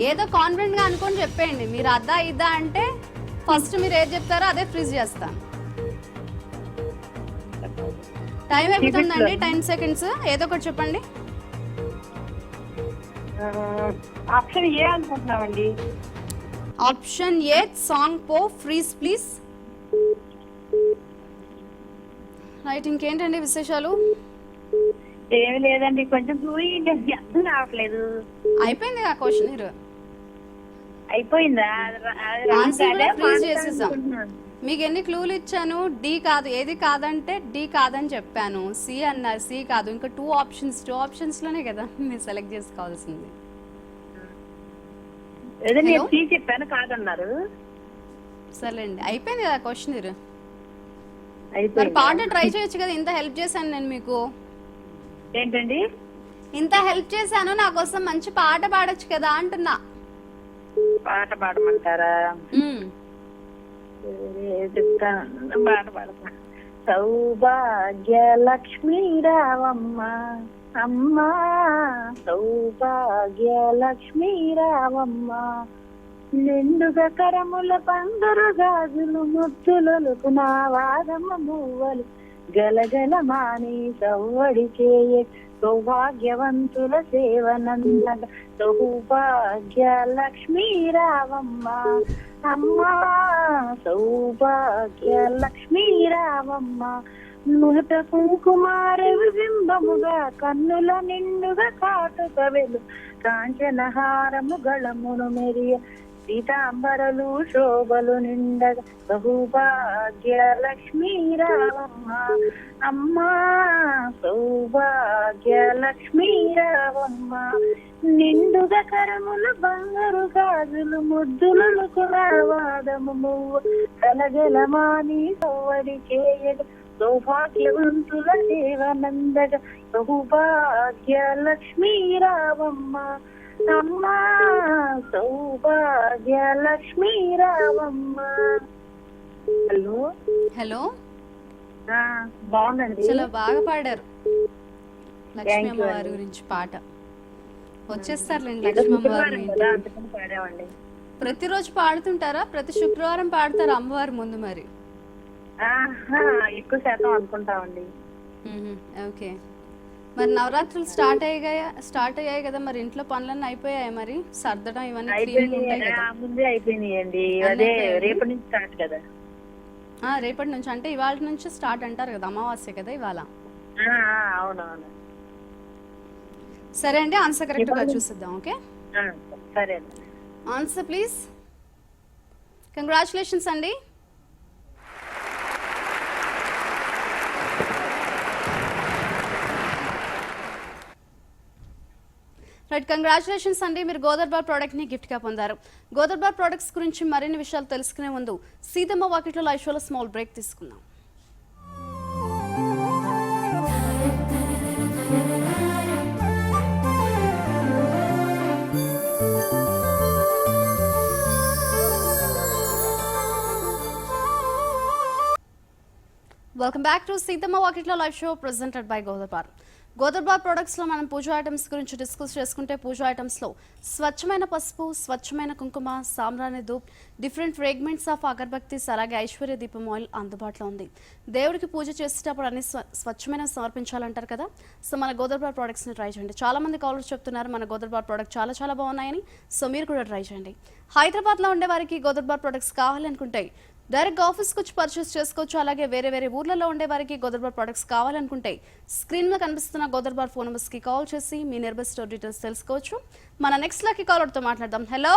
ఏదో కాన్ఫిడెంట్ గా అనుకొని చెప్పేయండి. మీరు అద్దా ఇద్దా అంటే ఫస్ట్ మీరు ఏది చెప్తారో అదే ఫ్రీజ్ చేస్తాను. టైం అయిపోతుందండి, 10 seconds. ఏదో ఒకటి చెప్పండి. ఆప్షన్ ఏ అనుకుంటున్నామండి. ఆప్షన్ ఏ సాంగ్ పో ఫ్రీజ్ ప్లీజ్. రైట్, ఇంకేంటండి విశేషాలు? ఏమి లేదండి, కొంచెం అర్థం కావట్లేదు. అయిపోయింది ఆ క్వశ్చన్. అయిపోయిందా? ఆన్సర్ కూడా ఫ్రీజ్ చేసేసాం. మీకు ఎన్ని క్లూలు ఇచ్చాను? డి కాదు, ఏది కాదంటే డి కాదని చెప్పాను. సి అన్నారు, సి కాదు. ఇంకా 2 ఆప్షన్స్ లోనే కదా మీరు సెలెక్ట్ చేసుకోవాల్సింది. నేను సి చెప్పాను, కాదన్నారు. సరేండి, అయిపోయింది కదా క్వశ్చన్. మరి పాట ట్రై చేయొచ్చు కదా, ఇంత హెల్ప్ చేశాను నేను మీకు. ఏంటండి? ఇంత హెల్ప్ చేశాను, నా కోసం మంచి పాట పాడొచ్చు కదా అంటున్నా. పాట పాడమంటారా? చెప్తాను, పాట పాడతా. సౌభాగ్య లక్ష్మీ రావమ్మ అమ్మా, సౌభాగ్య లక్ష్మీ రావమ్మ, నిండుగా కరముల బంగారు గాజులు ముద్దులకు నా వాదమ్మ మువ్వలు గలగల మాని సవ్వడి చేయ సౌభాగ్యవంతుల సేవనందగ, సౌభాగ్య లక్ష్మీ రావమ్మ అమ్మా, సౌభాగ్య లక్ష్మీ రావమ్మ, నుట కుంకుమారవి బింబముగా కన్నుల నిండుగా కాటుక వెలు కాంచనహారము గళమును మెరియ సీతాంబరలు శోభలు నిండగా, సౌభాగ్య లక్ష్మీ రావమ్మ అమ్మా, సౌభాగ్య లక్ష్మీ రావమ్మ, నిండుగా కరములు బంగారు గాజులు ముద్దులు కులవాదము మువ్వ కలగలమాని సవ్వడి చేయగ, సౌభాగ్యవంతుల సేవనందగ, సౌభాగ్య లక్ష్మీ రావమ్మ అమ్మా, సౌభాగ్య లక్ష్మీ రావమ్మ. హలో హలో, బాగుందండి, చాలా బాగా పాడారు. లక్ష్మీ అమ్మవారి గురించి పాట వచ్చేస్తారులేండి. లక్ష్మీ అమ్మవారి పాడామండి. ప్రతిరోజు పాడుతుంటారా? ప్రతి శుక్రవారం పాడతారా అమ్మవారి ముందు? మరి ఎక్కువ శాతం అనుకుంటామండి. ఓకే, మరి నవరాత్రులు స్టార్ట్ అయ్యాయి కదా, మరి ఇంట్లో పనులన్నీ అయిపోయాయి? మరి సర్దడం ఇవన్నీ క్లీనింగ్ ఉంటాయి కదా? ముందే అయిపోయినాయండి, అదే రేపటి నుంచి స్టార్ట్ కదా. రేపటి నుంచి అంటే ఇవాళ నుంచి స్టార్ట్ అంటారు కదా, అమావాస్య కదా ఇవాళ. అవునవును. సరే అండి, ఆన్సర్ కరెక్ట్ గా చూసిద్దాం. ఓకే, సరే. Answer please. కంగ్రాచులేషన్స్ అండి. రైట్, కంగ్రాచులేషన్స్ అండి, మీరు గోదర్బార్ ప్రోడక్ట్ ని గిఫ్ట్ గా పొందారు. గోదర్బార్ ప్రొడక్ట్స్ గురించి మరిన్ని విషయాలు తెలుసుకునే ముందు సీతమ్మ వాకిట్లో లైవ్ షోలో స్మాల్ బ్రేక్ తీసుకుందాం. వెల్కమ్ బ్యాక్ టు సీతమ్మ వాకిట్లో లైవ్ షో ప్రెజెంటెడ్ బై గోదర్బార్. గోదర్బార్ ప్రొడక్ట్స్లో మనం పూజా ఐటమ్స్ గురించి డిస్కస్ చేసుకుంటే, పూజా ఐటమ్స్లో స్వచ్ఛమైన పసుపు, స్వచ్ఛమైన కుంకుమ, సాంబ్రాణి dhoop, different fragments of agarbattis, అలాగే ఐశ్వర్య దీపం ఆయిల్ అందుబాటులో ఉంది. దేవుడికి పూజ చేసేటప్పుడు అన్ని స్వచ్ఛమైన సమర్పించాలంటారు కదా, సో మన గోదర్బార్ ప్రొడక్ట్స్ని ట్రై చేయండి. చాలా మంది కాలర్స్ చెప్తున్నారు మన గోదర్బార్ ప్రొడక్ట్ చాలా చాలా బాగున్నాయని, సో మీరు కూడా ట్రై చేయండి. హైదరాబాద్లో ఉండే వారికి గోదర్బార్ ప్రొడక్ట్స్ కావాలనుకుంటే డైరెక్ట్ ఆఫీస్కి వచ్చి పర్చేస్ చేసుకోవచ్చు. అలాగే వేరే ఊర్లలో ఉండే వారికి గోదర్బార్ ప్రొడక్ట్స్ కావాలనుకుంటే స్క్రీన్ మీద కనిపిస్తున్న గోదర్బార్ ఫోన్ నెంబర్స్కి కాల్ చేసి మీ నియర్ స్టోర్ డీటెయిల్స్ తెలుసుకోవచ్చు. మన నెక్స్ట్ లక్కీ కాలర్తో మాట్లాడదాం. హలో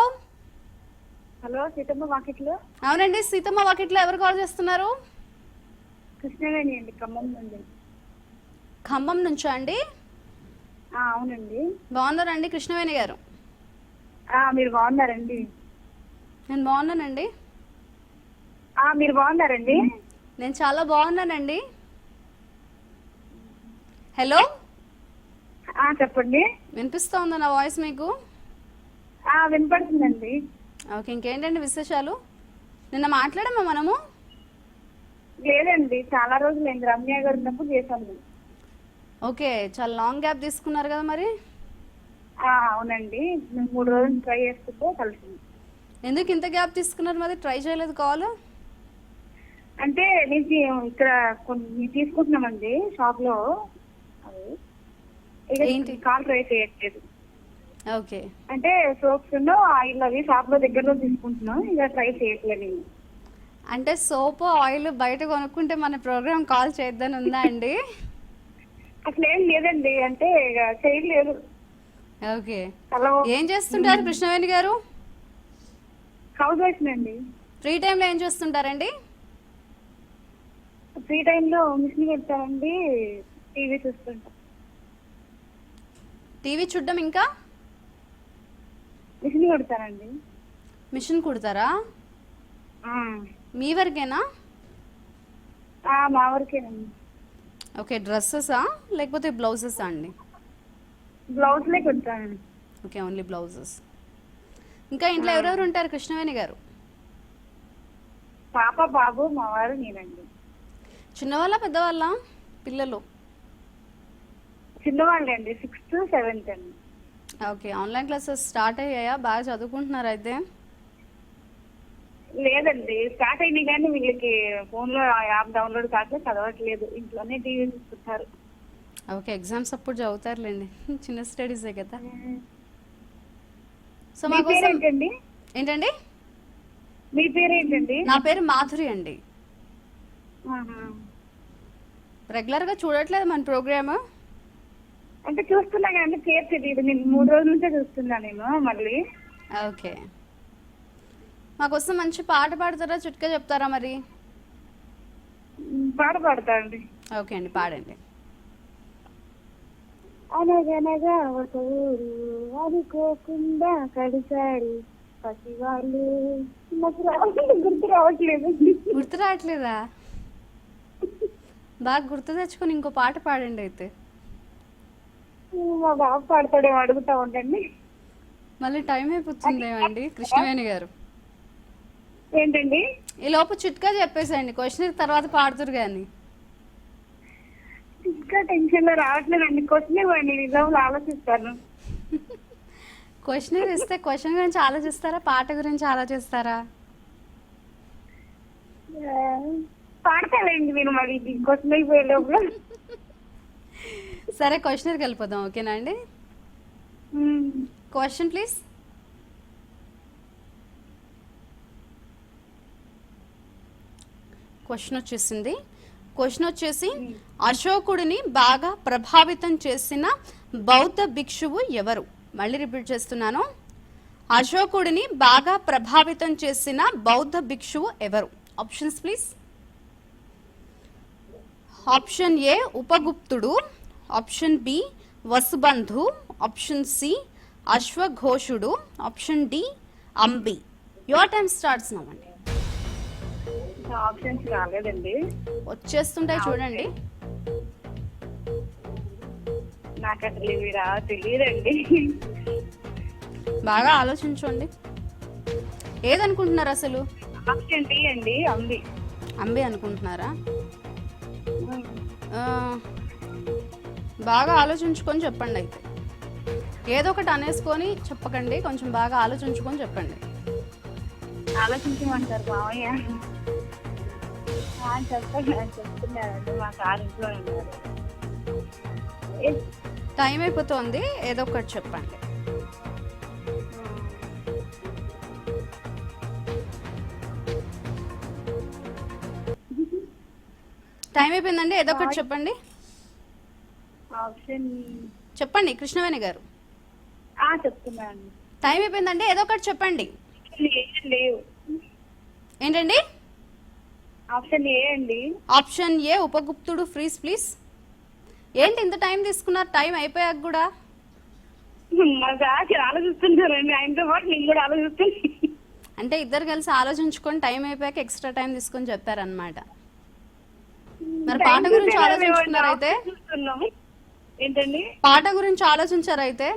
హలో, సీతమ్మ వాకిట్లో. అవునండి, సీతమ్మ వాకిట్లో ఎవరు కాల్ చేస్తున్నారు? కృష్ణవేణి అండి, ఖమ్మం నుండి. ఖమ్మం నుంచా అండి? అవునండి. బాగున్నారండి కృష్ణవేణి గారు? మీరు బాగున్నారండి? నేను బాగున్నానండి. మీరు బాగున్నారండి? నేను చాలా బాగున్నానండి. హలో, చెప్పండి. వినిపిస్తోందా నా వాయిస్ మీకు? వినపడుతుందండి. ఓకే, ఇంకేంటండి విశేషాలు? నిన్న మాట్లాడామా మనము? లేదండి, చాలా రోజులైంది. రమ్య గారు ఉన్నప్పుడు చేశాను. ఓకే, చాలా లాంగ్ గ్యాప్ తీసుకున్నారు కదా మరి. అవునండి, మేము 3 రోజులు ట్రై చేస్తుంటే కలిసింది. ఎందుకు ఇంత గ్యాప్ తీసుకున్నారు మరి? ట్రై చేయలేదు కాల్? అంటే నీకు ఇక్కడ కొన్ని తీసుకుంటున్నామండి షాప్ లో, అది ఏంటి? కాల్ ట్రై చేయట్లేదు. ఓకే, అంటే సోప్స్ ఆయిల్ అవి షాప్ లో దగ్గరలో తీసుకుంటున్నాం, ఇక ట్రై చేయట్లేదు నేను. అంటే సోప్ ఆయిల్ బయట కొనుక్కుంటే మన ప్రోగ్రామ్ కాల్ చేద్దని ఉందా అండి? అసలు ఏం లేదండి, అంటే ఇక చేయలేదు. ఓకే, హలో, ఏం చేస్తుంటారు కృష్ణవేణి గారు? హౌస్ వైఫ్ అండి. ఫ్రీ టైంలో ఏం చేస్తుంటారండి? ఫ్రీ టైంలో మిషన్ పెడతానండి, టీవీ చూస్తుంటా. టీవీ చూడడం, ఇంకా మిషన్ పెడతానండి. మిషన్ కుడతారా? మీ వరకేనా? మా వరకేనండి. ఓకే, డ్రెస్సెసా లేకపోతే బ్లౌజెసా అండి? బ్లౌజ్లే కుడతానండి. Okay, only blouses. ఇంకా ఇంట్లో ఎవరెవరు ఉంటారు కృష్ణవేణి గారు? పాప, బాబు, మా వారు, నేనండి. చిన్నవాళ్ళ పెద్దవాళ్ళ పిల్లలు? చిన్నవాళ్ళే అండి, 6th 7th అండి. ఓకే, ఆన్లైన్ క్లాసెస్ స్టార్ట్ అయ్యాయా? బాగా చదువుకుంటున్నారు అయితే? లేదండి, స్టార్ట్ అయినాయి కానీ వీళ్ళకి ఫోన్ లో యాప్ డౌన్లోడ్ కాక చదవట్లేదు, ఇంట్లోనే టీవీ చూస్తుంటారు. ఓకే, ఎగ్జామ్స్ అప్పుడు చదువుతారులేండి, చిన్న స్టడీసే కదా. సో మీ మా కోసం పేరేంటండి? ఏంటండి? మీ పేరేంటండి? నా పేరు మాధురి అండి. రెగ్యులర్గా చూడట్లేదు మన ప్రోగ్రామ్? అంటే చూస్తున్నా కానీ పేరు తెలియదు, నేను 3 రోజుల నుంచే చూస్తున్నా నేను. మళ్ళీ ఓకే, మాకోసం మంచి పాట పాడతారా? చుట్కా చెప్తారా మరి? పాట పాడతా అండి. ఓకే అండి, పాడండి. అనగనగా ఒక ఊరు, అనుకోకుండా కలిసారు పసివాళ్ళు. నాకు గుర్తు రావట్లేదు. గుర్తు రావట్లేదా? బాగా గుర్తు తెచ్చుకొని ఇంకో పాట పాడండి అయితే. మా బాబు పాడతాడేమో, అడుగుతా ఉండండి. మళ్ళీ టైం అయిపోతుందేమండి కృష్ణవేణి గారు? ఏంటండి? ఈ లోపు చిట్కా చెప్పేసేయండి, క్వశ్చన్ తర్వాత పాడుతురు కానీ. ఇంకా టెన్షన్ లో రావట్లేదండి. క్వశ్చన్ ఇవ్వండి, నిజంలో ఆలోచిస్తాను. క్వశ్చన్ ఇస్తే క్వశ్చన్ గురించి ఆలోచిస్తారా, పాట గురించి ఆలోచిస్తారా? పాడతానండి నేను, మరి క్వశ్చన్ అయిపోయే లోపల. సరే, క్వశ్చనర్కి వెళ్ళిపోదాం. ఓకేనా అండి? Question please. క్వశ్చన్ వచ్చేసి అశోకుడిని బాగా ప్రభావితం చేసిన బౌద్ధ భిక్షువు ఎవరు? మళ్ళీ రిపీట్ చేస్తున్నాను. అశోకుడిని బాగా ప్రభావితం చేసిన బౌద్ధ భిక్షువు ఎవరు? Options please. ఆప్షన్ ఏ ఉపగుప్తుడు, option B Vasubandhu, option C అశ్వఘోషుడు, option D Ambhi. Your time starts now అండి. ఆప్షన్స్ రాలేదండి. వచ్చేస్తుంటాయి చూడండి. నాకు అసలు ఇవి తెలియదండి. బాగా ఆలోచించండి. ఏదనుకుంటున్నారు అసలు? ఆప్షన్ డి అండి, అంబి. అంబి అనుకుంటున్నారా? బాగా ఆలోచించుకొని చెప్పండి అయితే. ఏదో ఒకటి అనేసుకొని చెప్పకండి, కొంచెం బాగా ఆలోచించుకొని చెప్పండి. ఆలోచించమంటారు మామయ్య? చెప్తున్నారండి, మా సార్ ఇంట్లో ఉన్నారు. టైం అయిపోతుంది, ఏదో ఒకటి చెప్పండి. టైం అయిపోయిందండి, ఏదో ఒకటి చెప్పండి. ఆప్షన్ చెప్పండి కృష్ణవేణి గారు. చెప్తున్నాను. టైం అయిపోయిందండి, ఏదో ఒకటి చెప్పండి. లేవు. ఏంటండి? ఆప్షన్ ఏ అండి. ఆప్షన్ ఏ ఉపగుప్తుడు. Freeze please. ఏంటి ఇంత టైం తీసుకున్నారు? టైం అయిపోయాక కూడా ఆలోచిస్తుంటారండి, ఆయనతో పాటు నేను కూడా ఆలోచిస్తాను. అంటే ఇద్దరు కలిసి ఆలోచించుకొని టైం అయిపోయాక ఎక్స్ట్రా టైం తీసుకొని చెప్పారనమాట. మరి పాట గురించి ఆలోచించుకున్నారు అయితే? ఏంటండి? పాట గురించి ఆలోచించారా అయితే?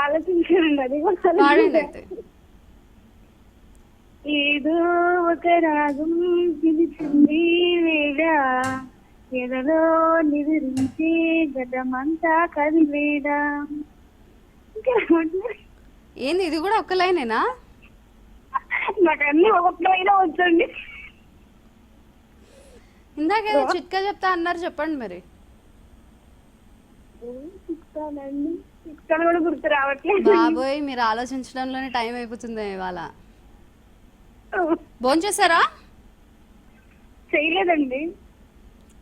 ఆలోచించానండి, అది కూడా పాడండి అయితే. ఏదో ఒక రాగం పిలిచింది వేళ, ఎదలో నిదురించే గతమంతా కదిలేదా. ఏంది ఇది కూడా ఒక్క లైనేనా? నాకు అన్ని ఒకటిలో వచ్చండి. ఇందాకేదో చిట్కా చెప్తా అన్నారు, చెప్పండి మరి. చెప్తానండి, చెప్తాను కూడా గుర్తు రావట్లేదు. బాబోయ్, మీరు ఆలోచించడంలోనే టైం అయిపోతుంది ఇవాళ. భోంచేశారా? చేయలేదండి.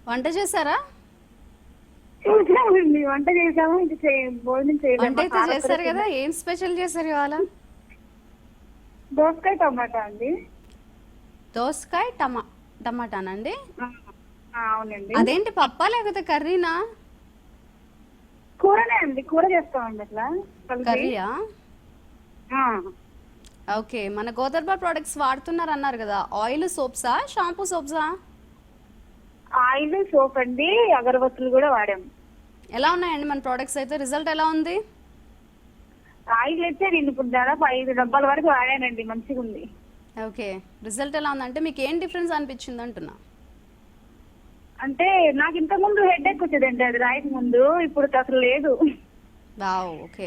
వంట చేశారా? చూసామండి, వంట చేసాము, ఇంకా భోజనం వంట అయితే చేయలేదు. చేశారు కదా, ఏం స్పెషల్ చేశారు ఇవాళ? దోసకాయ టమాటా అండి. దోసకాయ టమాటానండి? అవునండి. అదేంటి, పప్పా లేకపోతే కర్రీనా? కూరనే అండి, కూర చేస్తామండి అట్లా కలిపి. కర్రీయా? ఆ, ఓకే. మన గోదర్బా ప్రొడక్ట్స్ వాడుతున్నారు అన్నారు కదా, ఆయిల్ సోప్సా, షాంపూ సోప్సా? ఆయిల్, సోప్ అండి, అగరబత్తులు కూడా వాడాము. ఎలా ఉన్నాయండి మన ప్రొడక్ట్స్ అయితే? రిజల్ట్ ఎలా ఉంది? ఆయిల్ అయితే నేను ఇప్పుడు దాదాపు 5 డబ్బాల వరకు వాడానండి, మంచిగా ఉంది. ఓకే, రిజల్ట్ ఎలా ఉందంటే మీకు ఏం డిఫరెన్స్ అనిపించింది అంటున్నా? అంటే నాకు ఇంత ముందు హెడ్ ఎక్ వచ్చేదండి, అది రాయక ముందు, ఇప్పుడు అసలు లేదు. Wow, okay.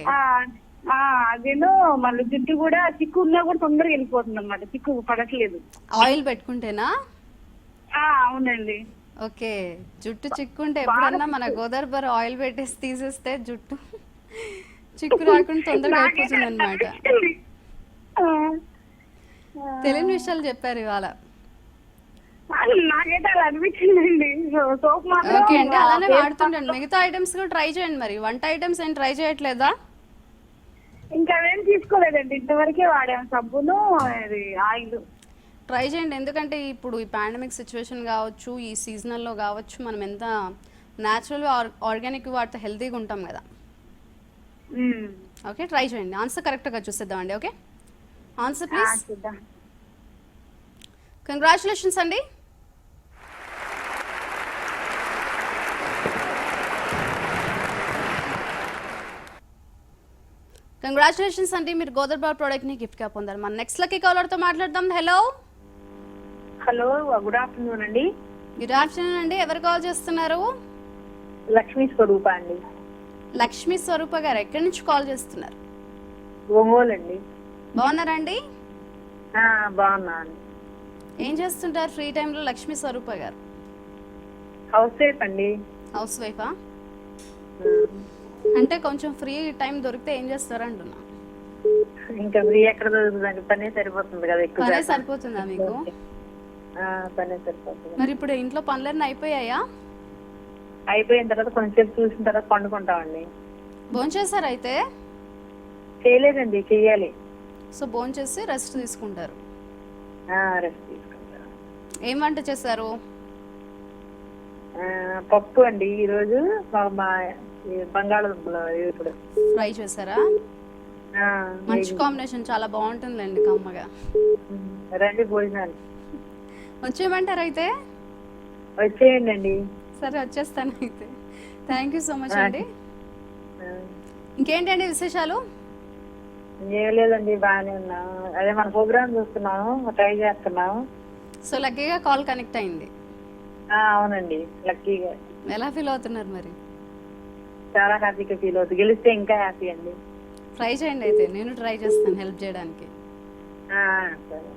అదేనో మళ్ళీ జుట్టు కూడా చిక్కు ఉన్నా కూడా తొందరగా వెళ్ళిపోతుంది అనమాట, చిక్కు పడట్లేదు. ఆయిల్ పెట్టుకుంటేనా? అవునండి. ఓకే, జుట్టు చిక్కుంటే ఎప్పుడన్నా మన గోదర్బర్ ఆయిల్ పెట్టేసి తీసేస్తే జుట్టు చిక్కు రాకుండా తొందరగా అయిపోతుంది అనమాట. తెలియని విషయాలు చెప్పారు ఇవాళ. నాకైతే అలా అనిపించిందండి. సోప్ మాత్రం ఓకే అండి, అలానే వాడుతుండండి. మిగతా ఐటమ్స్ కూడా ట్రై చేయండి. మరి వంట ఐటమ్స్ ఏం ట్రై చేయట్లేదా? ఇంకా అవేం తీసుకోలేదండి, ఇంతవరకే వాడాము, సబ్బును అది ఆయిల్. ట్రై చేయండి, ఎందుకంటే ఇప్పుడు ఈ పాండమిక్ సిచ్యువేషన్ కావచ్చు, ఈ సీజనల్లో కావచ్చు, మనం ఎంత న్యాచురల్గా ఆర్గానిక్ వాడితే హెల్తీగా ఉంటాం కదా. ఓకే, ట్రై చేయండి. ఆన్సర్ కరెక్ట్గా చూసేద్దామండి. Okay, answer please. కంగ్రాచులేషన్స్ అండి. కంగ్రాచులేషన్స్ అండి, మీరు గోదర్బా ప్రోడక్ట్ని గిఫ్ట్గా పొందారు. మన నెక్స్ట్ లక్కీ కాలర్తో మాట్లాడదాం. హలో. హలో, గుడ్ ఆఫ్టర్నూన్ అండి. గుడ్ ఆఫ్టర్నూన్ అండి, ఎవరు కాల్ చేస్తున్నారు? లక్ష్మీ స్వరూప అండి. లక్ష్మీ స్వరూప గారు ఎక్కడి నుంచి కాల్ చేస్తున్నారు? ఒంగోలు అండి. బాగున్నారండి? బాగున్నా అండి. ఏం చేస్తుంటారు ఫ్రీ టైంలో లక్ష్మీ స్వరూప గారు? హౌస్ వైఫ్ అండి. హౌస్ వైఫా? అంటే కొంచెం ఫ్రీ టైం దొరికితే ఏం చేస్తారు అంటున్నా? ఇంకా ఫ్రీ ఎక్కడ దొరుకుతుందండి, పనే సరిపోతుంది కదా, ఎక్కువ పనే సరిపోతుందా మీకు? పనే సరిపోతుంది. మరి ఇప్పుడు ఇంట్లో పనులన్నీ అయిపోయాయా? అయిపోయిన తర్వాత కొంచెంసేపు చూసిన తర్వాత పండుకుంటామండి. భోంచేసారు అయితే? చేయలేదండి, చెయ్యాలి. సో భోంచేసి రెస్ట్ తీసుకుంటారు. రెస్ట్ తీసుకుంటాం. ఏం వంట చేశారు? పప్పు అండి ఈరోజు, బంగాళదుంపలు ఇప్పుడు ఫ్రై చేశారా? మంచి కాంబినేషన్, చాలా బాగుంటుందండి కమ్మగా. రండి భోజనాలు. వచ్చేయమంటారు అయితే? వచ్చేయండి అండి. సరే, వచ్చేస్తాను అయితే. థ్యాంక్ యూ సో మచ్ అండి. ఇంకేంటండి విశేషాలు? ఏం లేదండి, బాగానే ఉన్నాం. అదే మన ప్రోగ్రామ్ చూస్తున్నాము, ట్రై చేస్తున్నాము. సో లక్కీగా కాల్ కనెక్ట్ అయింది. అవునండి, లక్కీగా. ఎలా ఫీల్ అవుతున్నారు మరి? చాలా హ్యాపీగా ఫీల్ అవుతుంది. గెలిస్తే ఇంకా హ్యాపీ అండి. ట్రై చేయండి అయితే, నేను ట్రై చేస్తాను హెల్ప్ చేయడానికి. సరే.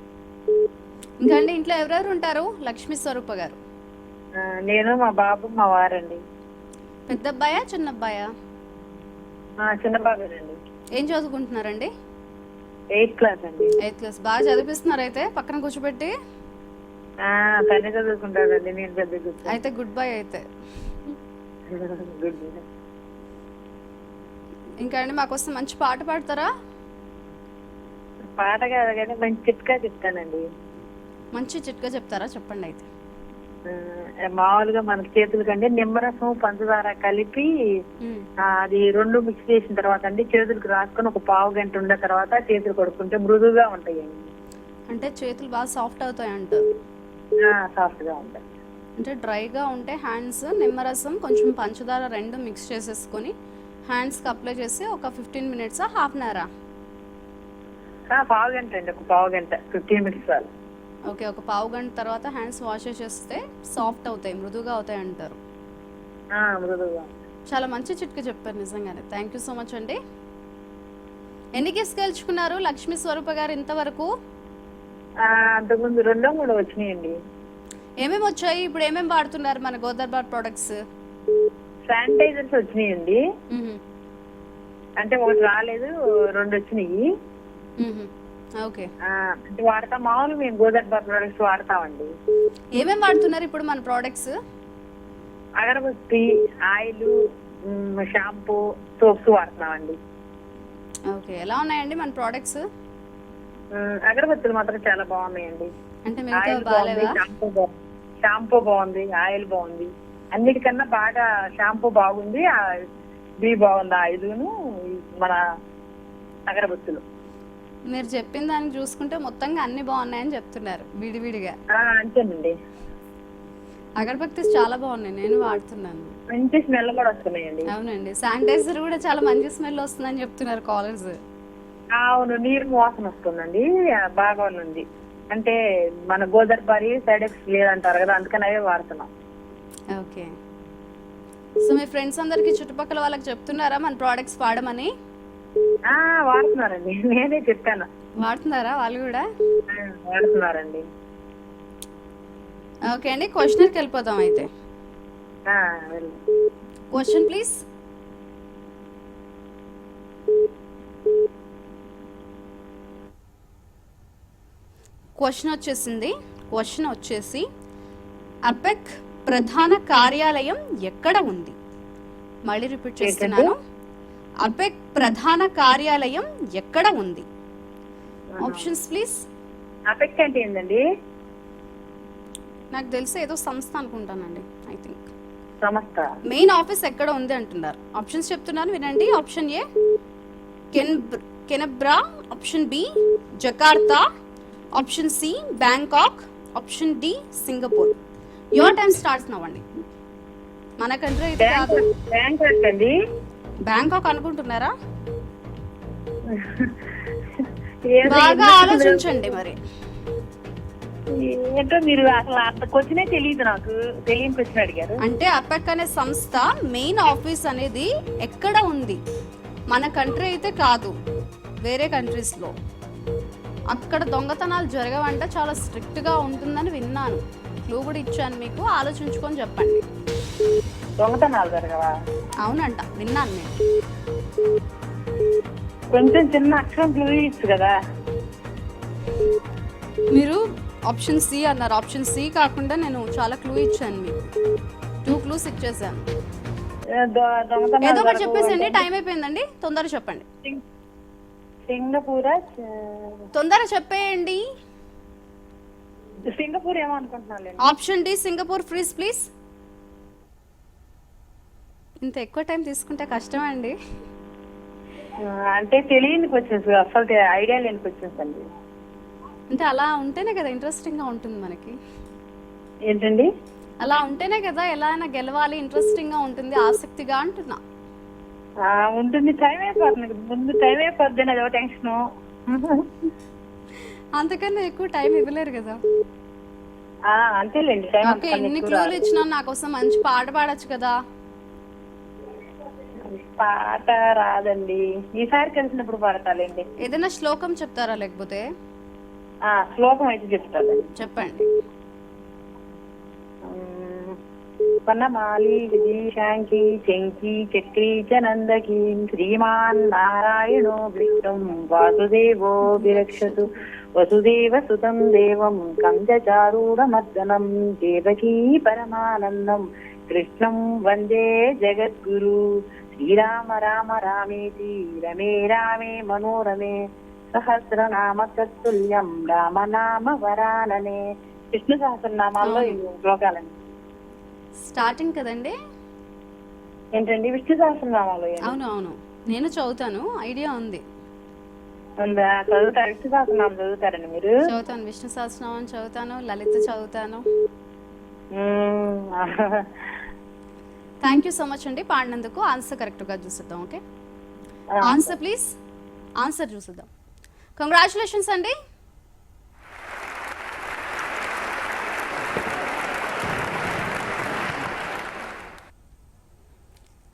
ఇంకా అండి, ఇంట్లో ఎవరెవరు ఉంటారు లక్ష్మీ స్వరూప గారు? నేను, మా బాబు, మా వారండి. పెద్ద అబ్బాయా చిన్న అబ్బాయా? చిన్న బాబేనండి. ఏం చదువుకుంటున్నారండి? 8th క్లాస్ అండి. 8th class. బాగా చదివిస్తున్నారు అయితే పక్కన కూర్చోబెట్టి? తనే చదువుకుంటాడండి, నేను పెద్ద. అయితే గుడ్ బై అయితే. ఇంకా అండి, మాకోసం మంచి పాట పాడతారా? పాట కాదు కానీ మంచి చిట్కా చెప్తానండి. మంచి చిట్కా చెప్తారా? చెప్పండి అయితే. మామూలుగా మనకి చేతుల కంటే నిమ్మరసం, పంచదార కలిపి అది 2 మిక్స్ చేసిన తర్వాత అండి చేతులకు రాసుకొని ఒక పావు గంట ఉండే తర్వాత చేతులు కడుక్కుంటే మృదువుగా ఉంటాయండి. అంటే చేతులు బాగా సాఫ్ట్ అవుతాయి అంటారు? సాఫ్ట్ గా ఉంటాయి. అంటే డ్రైగా ఉంటే హ్యాండ్స్ నిమ్మరసం కొంచెం పంచదార రెండు మిక్స్ చేసేసుకొని హ్యాండ్స్కి అప్లై చేసి ఒక 15 మినిట్స్ హాఫ్ అన్ అవరా? పావు గంట అండి, ఒక పావు గంట, 15 మినిట్స్ చాలు. ఓకే, ఒక పావు గంట తర్వాత హ్యాండ్స్ వాష్ చేసేస్తే సాఫ్ట్ అవుతాయి, మృదువుగా అవుతాయి అంటారు. మృదువుగా. చాలా మంచి చిట్కా చెప్పారు నిజంగానే. థ్యాంక్ యూ సో మచ్ అండి. ఎన్ని గిఫ్ట్స్ గెలుచుకున్నారు లక్ష్మీ స్వరూప గారు ఇంతవరకు? అంతకుముందు 2 3 వచ్చినాయండి. ఏమేమి వచ్చాయి? ఇప్పుడు ఏమేమి వాడుతున్నారు మన గోదర్బార్ ప్రొడక్ట్స్? శానిటైజర్స్ వచ్చినాయండి, అంటే ఒకటి రాలేదు, 2 వచ్చినాయి. ఓకే, అంటే వాడతాం, మామూలు మేము గోదర్బార్ ప్రొడక్ట్స్ వాడతామండి. ఏమేమి వాడుతున్నారు ఇప్పుడు మన ప్రొడక్ట్స్? అగరబత్తి, ఆయిల్, షాంపూ, సోప్స్ వాడుతున్నామండి. ఓకే, ఎలా ఉన్నాయండి మన ప్రొడక్ట్స్? అగరబత్తులు మాత్రం చాలా బాగున్నాయండి. అంటే మిగతా ఆయిల్ బాగుంది, బాగాలేవా? షాంపూ బాగుంది, ఆయిల్ బాగుంది, అన్నిటికన్నా బాగా షాంపూ బాగుంది, ఇది బాగుంది, ఆయిల్ను మన అగరబత్తులు. మీరు చెప్పిన దానికి చూసుకుంటే మొత్తంగా అన్ని బాగున్నాయని చెప్తున్నారు విడివిడిగా. అంతేనండి, అగరబత్తీస్ చాలా బాగున్నాయి, నేను వాడుతున్నాను. మంచి స్మెల్ కూడా వస్తున్నాయండి. అవునండి, శానిటైజర్ కూడా చాలా మంచి స్మెల్ వస్తుందని చెప్తున్నారు కాలర్స్. అవును, నీరు వాసన వస్తుందండి, బాగా ఉంది. అంటే మన గోదర్బారి సైడ్ ఎఫెక్ట్స్ లేదంటారు కదా, అందుకని అవే వాడుతున్నాం. ఓకే, సో మీ ఫ్రెండ్స్ అందరికి చుట్టుపక్కల వాళ్ళకి చెప్తున్నారా మన ప్రోడక్ట్స్ వాడమని? వాడుతున్నారండి, నేనే చెప్పాను. వాడుతున్నారా వాళ్ళు కూడా? వాడుతున్నారండి. ఓకే అండి, క్వశ్చన్కి వెళ్ళిపోదాం అయితే. Question please. క్వశ్చన్ వచ్చేసి అపెక్ ప్రధాన కార్యాలయం ఎక్కడ ఉంది? మళ్ళీ రిపీట్ చేస్తున్నాను, అపెక్ ప్రధాన కార్యాలయం ఎక్కడ ఉంది? Options please. అపెక్ అంటే ఏంటండి? నాకు తెలిసి ఏదో సంస్థ అనుకుంటానండి, ఐ థింక్ సంస్థ. మెయిన్ ఆఫీస్ ఎక్కడ ఉంది అంటున్నారు. ఆప్షన్స్ చెప్తున్నాను వినండి. Option A Canberra, option B Jakarta, option C Bangkok, option D Singapore. Your time starts now అండి. మన కంట్రీ అయితే కాదు. బ్యాంకాక్ అండి. బ్యాంకాక్ అనుకుంటున్నారా? బాగా ఆలోచించండి మరి. ఏంటో మీరు అసలు అంత క్వశ్చనే తెలియదు, నాకు తెలియని క్వశ్చన్ అడిగారు. అంటే అపెక్ అనే సంస్థ మెయిన్ ఆఫీస్ అనేది ఎక్కడ ఉంది? మన కంట్రీ అయితే కాదు, వేరే కంట్రీస్ లో. అక్కడ దొంగతనాలు జరగవంట, చాలా స్ట్రిక్ట్ గా ఉంటుందని విన్నాను. క్లూ కూడా ఇచ్చాను మీకు, ఆలోచించుకొని చెప్పండి. దొంగతనాలు జరగవా? అవునంట, విన్నాను నేను. కొంచెం చిన్న అక్షరం క్లూ ఇచ్చు కదా. మీరు ఆప్షన్ సి అన్నారు. ఆప్షన్ సి కాకుండా నేను చాలా క్లూ ఇచ్చాను మీకు, 2 క్లూస్ ఇచ్చేసాను. ఏదో ఒకటి చెప్పేసండి, టైం అయిపోయిందండి, తొందరగా చెప్పండి. సింగపూర్. తొందరగా చెప్పేయండి. సింగపూర్ ఏమో అనుకుంటున్నాను. Option D Singapore. Freeze please. ఇంత ఎక్కువ టైం తీసుకుంటే కష్టం అండి. అంటే తెలియని క్వశ్చన్స్, అసలు ఐడియా లేని క్వశ్చన్స్ అండి. అంటే అలా ఉంటేనే కదా ఇంట్రెస్టింగ్ గా ఉంటుంది మనకి. ఏంటండి? అలా ఉంటేనే కదా ఎలా అయినా గెలవాలి, ఇంట్రెస్టింగ్ గా ఉంటుంది, ఆసక్తిగా అంటున్నా. ఉంటుంది, టైం అయిపోతుంది, ముందు టైం అయిపోద్ది, అదో టెన్షన్. అంతకన్నా ఎక్కువ టైం ఇవ్వలేరు కదా. అంతేలేండి. ఓకే, ఇన్ని క్లూలు ఇచ్చినా నా కోసం మంచి పాట పాడొచ్చు కదా. పాట రాదండి, ఈసారి కలిసినప్పుడు పాడతాలేండి. ఏదైనా శ్లోకం చెప్తారా? లేకపోతే శ్లోకం అయితే చెప్తాను, చెప్పండి. వనమాలి విజీశాంకి శంకి చక్రీ చ నందకి శ్రీమాన్ నారాయణో విష్ణుం వాసుదేవో విరక్షతు వసుదేవ సుతం దేవం కంజచారూఢమర్దనం దేవకీ పరమానందం కృష్ణం వందే జగద్గురు శ్రీరామ రామ రామేతి రమే రామే మనోరమే సహస్రనామ తత్తుల్యం రామనామ వరాననే. విష్ణు సహస్రనామాల్లో శ్లోకాలండి. స్టార్టింగ్ కదండి. ఏంటండి? విష్ణు సహస్రనామాలు. అవును అవును, నేను చదువుతాను, ఐడియా ఉంది. చదువుతారు? విష్ణు సహస్రనామం చదువుతారండి మీరు? చదువుతాను, విష్ణు సహస్రనామం చదువుతాను, లలిత చదువుతాను. థ్యాంక్ యూ సో మచ్ అండి పాడినందుకు. ఆన్సర్ కరెక్ట్గా చూసిద్దాం. Okay, answer please. ఆన్సర్ చూసిద్దాం. కంగ్రాచులేషన్స్ అండి.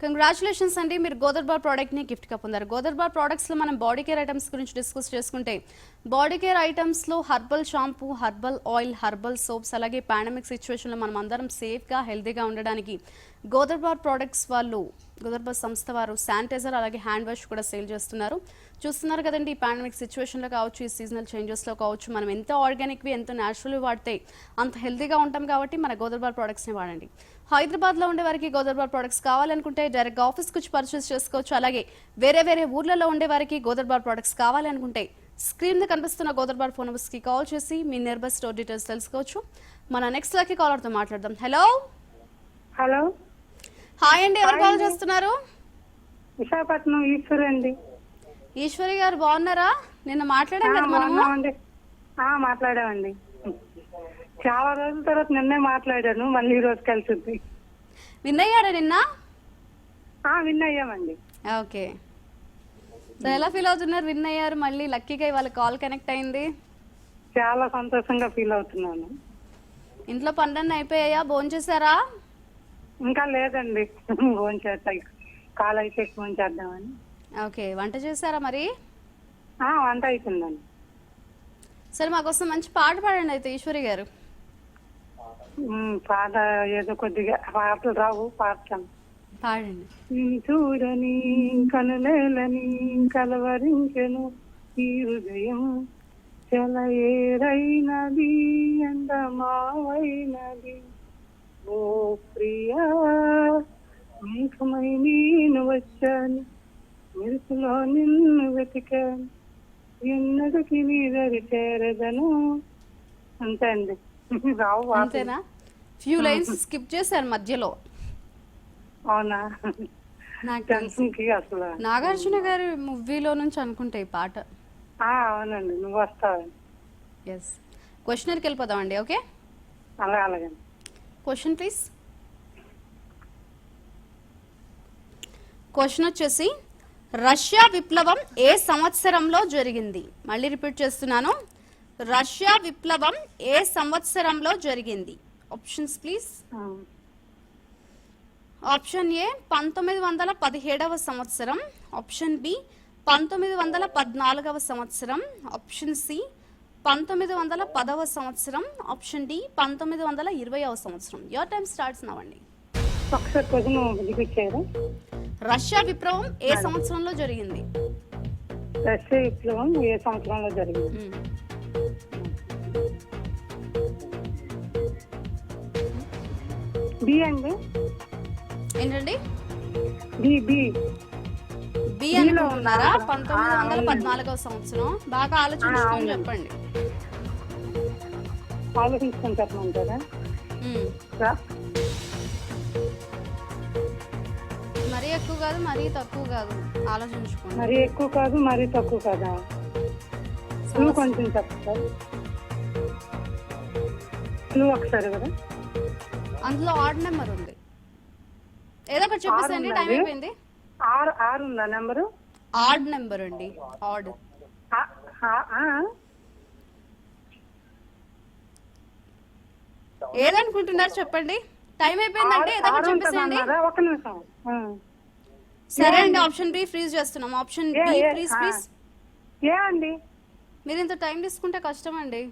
కంగ్రాచులేషన్స్ అండి, మీరు గోదర్బార్ ప్రోడక్ట్ని గిఫ్ట్గా పొందారు. గోదర్బార్ ప్రోడక్ట్స్లో మనం బాడీ కేర్ ఐటమ్స్ గురించి డిస్కస్ చేసుకుంటే బాడీ కేర్ ఐటమ్స్లో herbal shampoo, herbal oil, herbal soaps, అలాగే పాండమిక్ సిచ్యువేషన్లో మనం అందరం సేఫ్గా హెల్తీగా ఉండడానికి గోదర్బార్ ప్రోడక్ట్స్ వాళ్ళు, గోదర్బార్ సంస్థ వారు శానిటైజర్ అలాగే హ్యాండ్ వాష్ కూడా సేల్ చేస్తున్నారు. చూస్తున్నారు కదండి, ఈ పాండమిక్ సిచ్యువేషన్లో కావచ్చు, ఈ సీజనల్ చేంజెస్లో కావచ్చు, మనం ఎంత ఆర్గానిక్వి ఎంత న్యాచురల్వి వాడితే అంత హెల్తీగా ఉంటాం. కాబట్టి మన గోదర్బార్ ప్రోడక్ట్స్ని వాడండి. హైదరాబాద్లో ఉండే వారికి గోదర్బార్ ప్రోడక్ట్స్ కావాలనుకుంటే డైరెక్ట్గా ఆఫీస్కి వచ్చి పర్చేస్ చేసుకోవచ్చు. అలాగే వేరే ఊర్లలో ఉండే వారికి గోదర్బార్ ప్రోడక్ట్స్ కావాలనుకుంటే స్క్రీన్ మీద కనిపిస్తున్న గోదర్బార్ ఫోన్ నెంబర్స్కి కాల్ చేసి మీ నియర్ బై స్టోర్ డీటెయిల్స్ తెలుసుకోవచ్చు. మన నెక్స్ట్ లక్కీ కాలర్తో మాట్లాడదాం. హలో హలో, హాయ్ అండి, ఎవరు కాల్ చేస్తున్నారు? విశాఖపట్నం ఈశ్వరి అండి. ఈశ్వరి గారు బాగున్నారా? నిన్న మాట్లాడాం కదా మనము. బాగున్నామండి. మాట్లాడామండి. చాలా రోజుల తర్వాత నిన్నే మాట్లాడాను, మళ్ళీ ఈ రోజు కలిసింది. విన్ అయ్యారా నిన్న? విన్ అయ్యామండి. ఓకే, సో ఎలా ఫీల్ అవుతున్నారు? విన్ అయ్యారు, మళ్ళీ లక్కీగా ఇవాళ కాల్ కనెక్ట్ అయింది. చాలా సంతోషంగా ఫీల్ అవుతున్నాను. ఇంట్లో పనులన్నీ అయిపోయాయా? భోజనం చేశారా? ఇంకా లేదండి, ఫోన్ చేస్తాయి, కాల్ అయితే ఫోన్ చేద్దామని. ఓకే, వంట చేశారా మరి? వంట అయిపోయిందండి. సరే, మాకోసం మంచి పాట పాడండి అయితే ఈశ్వరి గారు. పాట ఏదో కొద్దిగా పాటలు రావు, పాడతాను. పాడండి. చూడని కనులేలని కలవరించెను ఈ హృదయం, చెలయేరైనది ఎండమావైనది, ఓ ప్రియా మేఘమై నేను వచ్చాను, మెరుపులో నిన్ను వెతికాను, ఎన్నటికి నీ దరి చేరదను. అంతే అండి, రావు. అంతేనా? ఫ్యూ లైన్స్ స్కిప్ చేశారు మధ్యలో. అవునా? నాకు తెలిసి అసలు నాగార్జున గారి మూవీలో నుంచి అనుకుంటా ఈ పాట. అవునండి, నువ్వు వస్తావు. ఎస్, క్వశ్చనర్కి వెళ్ళిపోదామండి. ఓకే, అలాగే. Question please. క్వశ్చన్ వచ్చేసి, రష్యా విప్లవం ఏ సంవత్సరంలో జరిగింది? మళ్ళీ రిపీట్ చేస్తున్నాను, రష్యా విప్లవం ఏ సంవత్సరంలో జరిగింది? Options please. ఆప్షన్ ఏ 1917వ సంవత్సరం, ఆప్షన్ బి 1914వ సంవత్సరం, ఆప్షన్ సి 1910వ సంవత్సరం, ఆప్షన్ డి 1920వ సంవత్సరం. యువర్ టైం స్టార్ట్స్ నౌ అండి. ఒకసారి క్వశ్చన్ రిపీట్ చేయరా? రష్యా విప్లవం ఏ సంవత్సరంలో జరిగింది? రష్యా విప్లవం ఏ సంవత్సరంలో జరిగింది? బి అండి. ఏంటండి? బి బి బి అనుకుంటున్నారా? 1914వ సంవత్సరం. బాగా ఆలోచించుకొని చెప్పండి. ఆలోచించుకొని చెప్పమంటారా? మరీ ఎక్కువ కాదు, మరీ తక్కువ కాదు, ఆలోచించుకోండి. మరీ ఎక్కువ కాదు, మరీ తక్కువ కదా? నువ్వు కొంచెం చెప్తారు, నువ్వు ఒకసారి కదా. అందులో ఆడ్ నెంబర్ ఉంది, ఏదో ఒకటి చెప్పేసండి, టైం అయిపోయింది. ఆరు ఉందా నెంబరు? ఆడ్ నెంబర్ అండి, ఆడ్. ఏదనుకుంటున్నారు చెప్పండి, టైం అయిపోయిందంటే ఏదో ఒకటి చెప్పేసండి. ఒక నిమిషం. సరే అండి, ఆప్షన్ బి ఫ్రీజ్ చేస్తున్నాం. Option B freeze please. ఏ అండి, మీరు ఇంత టైం తీసుకుంటే కష్టం అండి.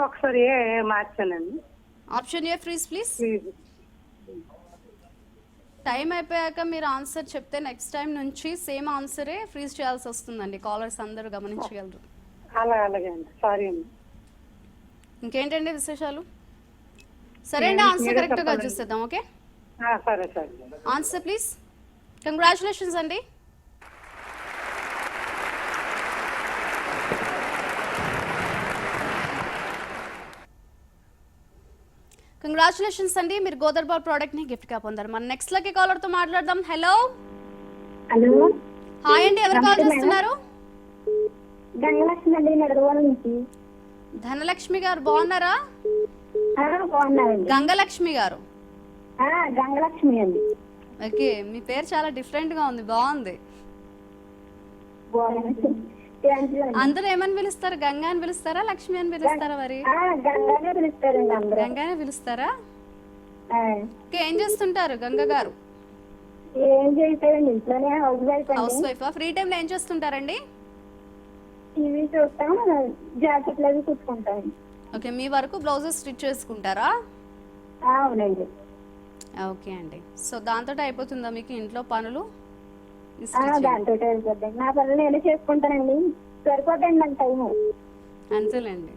ఒకసారి ఏ మార్చానండి. Option A freeze please. Time అయిపోయాక మీరు ఆన్సర్ చెప్తే నెక్స్ట్ టైం నుంచి సేమ్ ఆన్సరే ఫ్రీజ్ చేయాల్సి వస్తుందండి. కాలర్స్ అందరూ గమనించగలరు. అలాగే అండి, సారీ అండి. ఇంకేంటండి విశేషాలు? సరే అండి, ఆన్సర్ కరెక్ట్ గా చూసేద్దాం. ఓకే, సరే సరే. Answer please. కంగ్రాచులేషన్స్ అండి. కంగ్రాచులేషన్స్ అండి, మీరు గోదర్బార్ ప్రోడక్ట్ ని గిఫ్ట్ గా పొందారు. మన నెక్స్ట్ లక్కీ కాలర్ తో మాట్లాడదాం. హలో హలో, హాయ్ అండి, ఎవరు కాల్ చేస్తున్నారు? ధనలక్ష్మి అండి, నడదవాల నుంచి. ధనలక్ష్మి గారు బాగున్నారా? బాగున్నారండి. గంగలక్ష్మి గారు. గంగలక్ష్మి అండి. ఓకే, మీ పేరు చాలా డిఫరెంట్ గా ఉంది, బాగుంది. అందరూ ఏమని పిలుస్తారు? గంగా అని పిలుస్తారా, లక్ష్మి అని పిలుస్తారా? మరి గంగానే పిలుస్తారండి అందరూ. గంగానే పిలుస్తారా? ఓకే, ఏం చేస్తుంటారు గంగ గారు? ఏం చేస్తారండి, ఇంట్లోనే హౌస్ వైఫ్ హౌస్ అండి. వైఫా? ఫ్రీ టైంలో ఏం చేస్తుంటారండి? టీవీ చూస్తాం, జాకెట్లు అవి కుట్టుకుంటాం. ఓకే, మీ వరకు బ్లౌజెస్ స్టిచ్ చేసుకుంటారా? అవునండి. ఓకే అండి. సో దాంతో అయిపోతుందా మీకు ఇంట్లో పనులు? దాంతో అయిపోద్దండి. నా పనులు నేనే చేసుకుంటానండి, సరిపోద్దండి నాకు టైము. అంతేలేండి.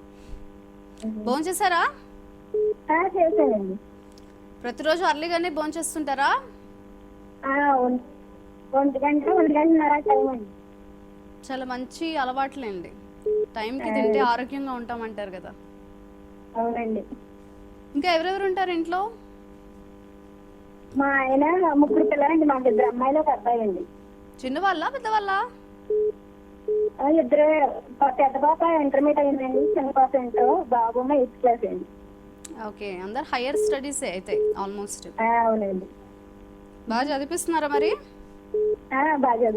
భోంచేసారా? చేశానండి. ప్రతిరోజు అర్లీగానే భోంచేస్తుంటారా? 1 గంటన్నర టైం అండి. చాలా మంచి అలవాట్లేండి. టైంకి తింటే ఆరోగ్యంగా ఉంటామంటారు కదా. అవునండి. ఇంకా ఎవరెవరు ఉంటారు ఇంట్లో? మా ఆయన 3 పిల్లలండి, మాకు 2 అమ్మాయిలు 1 అబ్బాయి అండి. చిన్న వాళ్ళ పెద్ద వాళ్ళ? 2. పెద్ద పాప ఇంటర్మీడియట్ అయిందండి, చిన్న పాప ఇంటర్, బాబు 8th క్లాస్ అండి. ఓకే, అందరు హైయర్ స్టడీస్ అయితే ఆల్మోస్ట్. అవునండి. బాగా చదివిస్తున్నారా మరి? బాగా.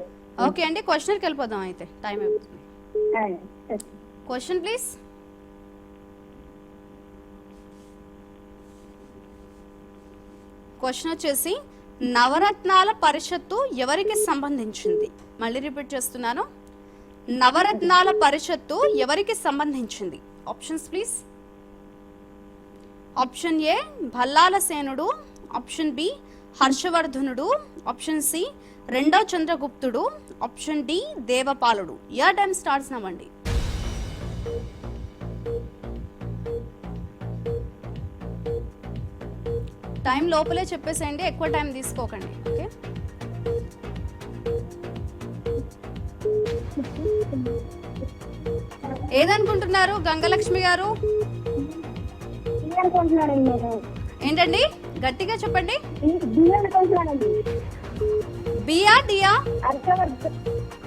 ఓకే అండి, క్వశ్చన్కి వెళ్ళిపోదాం అయితే, టైం అయిపోతుంది. Question please. క్వశ్చన్ వచ్చేసి నవరత్నాల పరిషత్తు ఎవరికి సంబంధించింది? మళ్ళీ రిపీట్ చేస్తున్నాను, నవరత్నాల పరిషత్తు ఎవరికి సంబంధించింది? Options please. Option A Ballala సేనుడు, ఆప్షన్ బి హర్షవర్ధనుడు, ఆప్షన్ సి 2వ చంద్రగుప్తుడు, ఆప్షన్ డి దేవపాలుడు. యా టైం స్టార్ట్స్ నవ్వండి. టైం లోపలే చెప్పేసేయండి, ఎక్కువ టైం తీసుకోకండి. ఓకే, ఏదనుకుంటున్నారు గంగలక్ష్మి గారు? అనుకుంటున్నానండి నేను. ఏంటండి, గట్టిగా చెప్పండి. అనుకుంటున్నానండి. బియా డియా?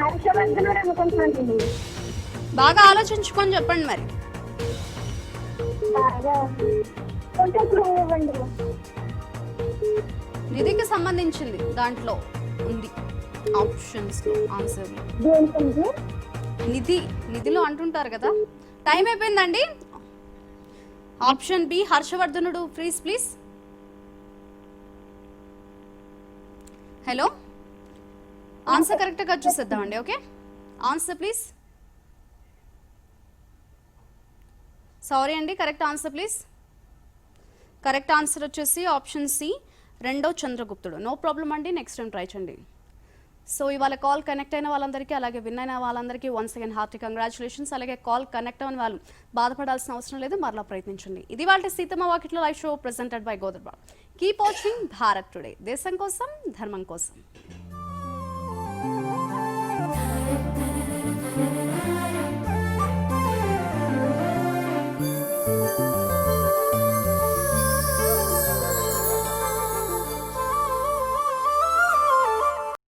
హర్షవర్ధనుడు అనుకుంటున్నానండి. బాగా ఆలోచించుకొని చెప్పండి మరి. బాగా కొంచెం క్లూ ఇవ్వండి. నిధికి సంబంధించింది దాంట్లో ఉంది ఆప్షన్స్ లో, ఆన్సర్ లో. దేనికి? నిధిలో అంటుంటారు కదా. టైం అయిపోయిందండి. ఆప్షన్ బి హర్షవర్ధనుడు. ప్లీజ్. హలో, ఆన్సర్ కరెక్ట్ గా చూసేద్దామండి. Okay, answer please. సారీ అండి, correct answer please. Correct answer వచ్చేసి ఆప్షన్ సి 2వ చంద్రగుప్తుడు. నో ప్రాబ్లం అండి, నెక్స్ట్ టైం ట్రై చేయండి. సో ఇవాళ కాల్ కనెక్ట్ అయిన వాళ్ళందరికీ, అలాగే విన్ అయిన వాళ్ళందరికీ వన్స్ అగైన్ హార్టీ కంగ్రాచులేషన్స్. అలాగే కాల్ కనెక్ట్ అయిన వాళ్ళు బాధపడాల్సిన అవసరం లేదు, మరలా ప్రయత్నించండి. ఇది వాళ్ళ సీతమ్మ వాకిట్లో live show presented by Godarbar. Keep watching Bharat today, దేశం కోసం ధర్మం కోసం.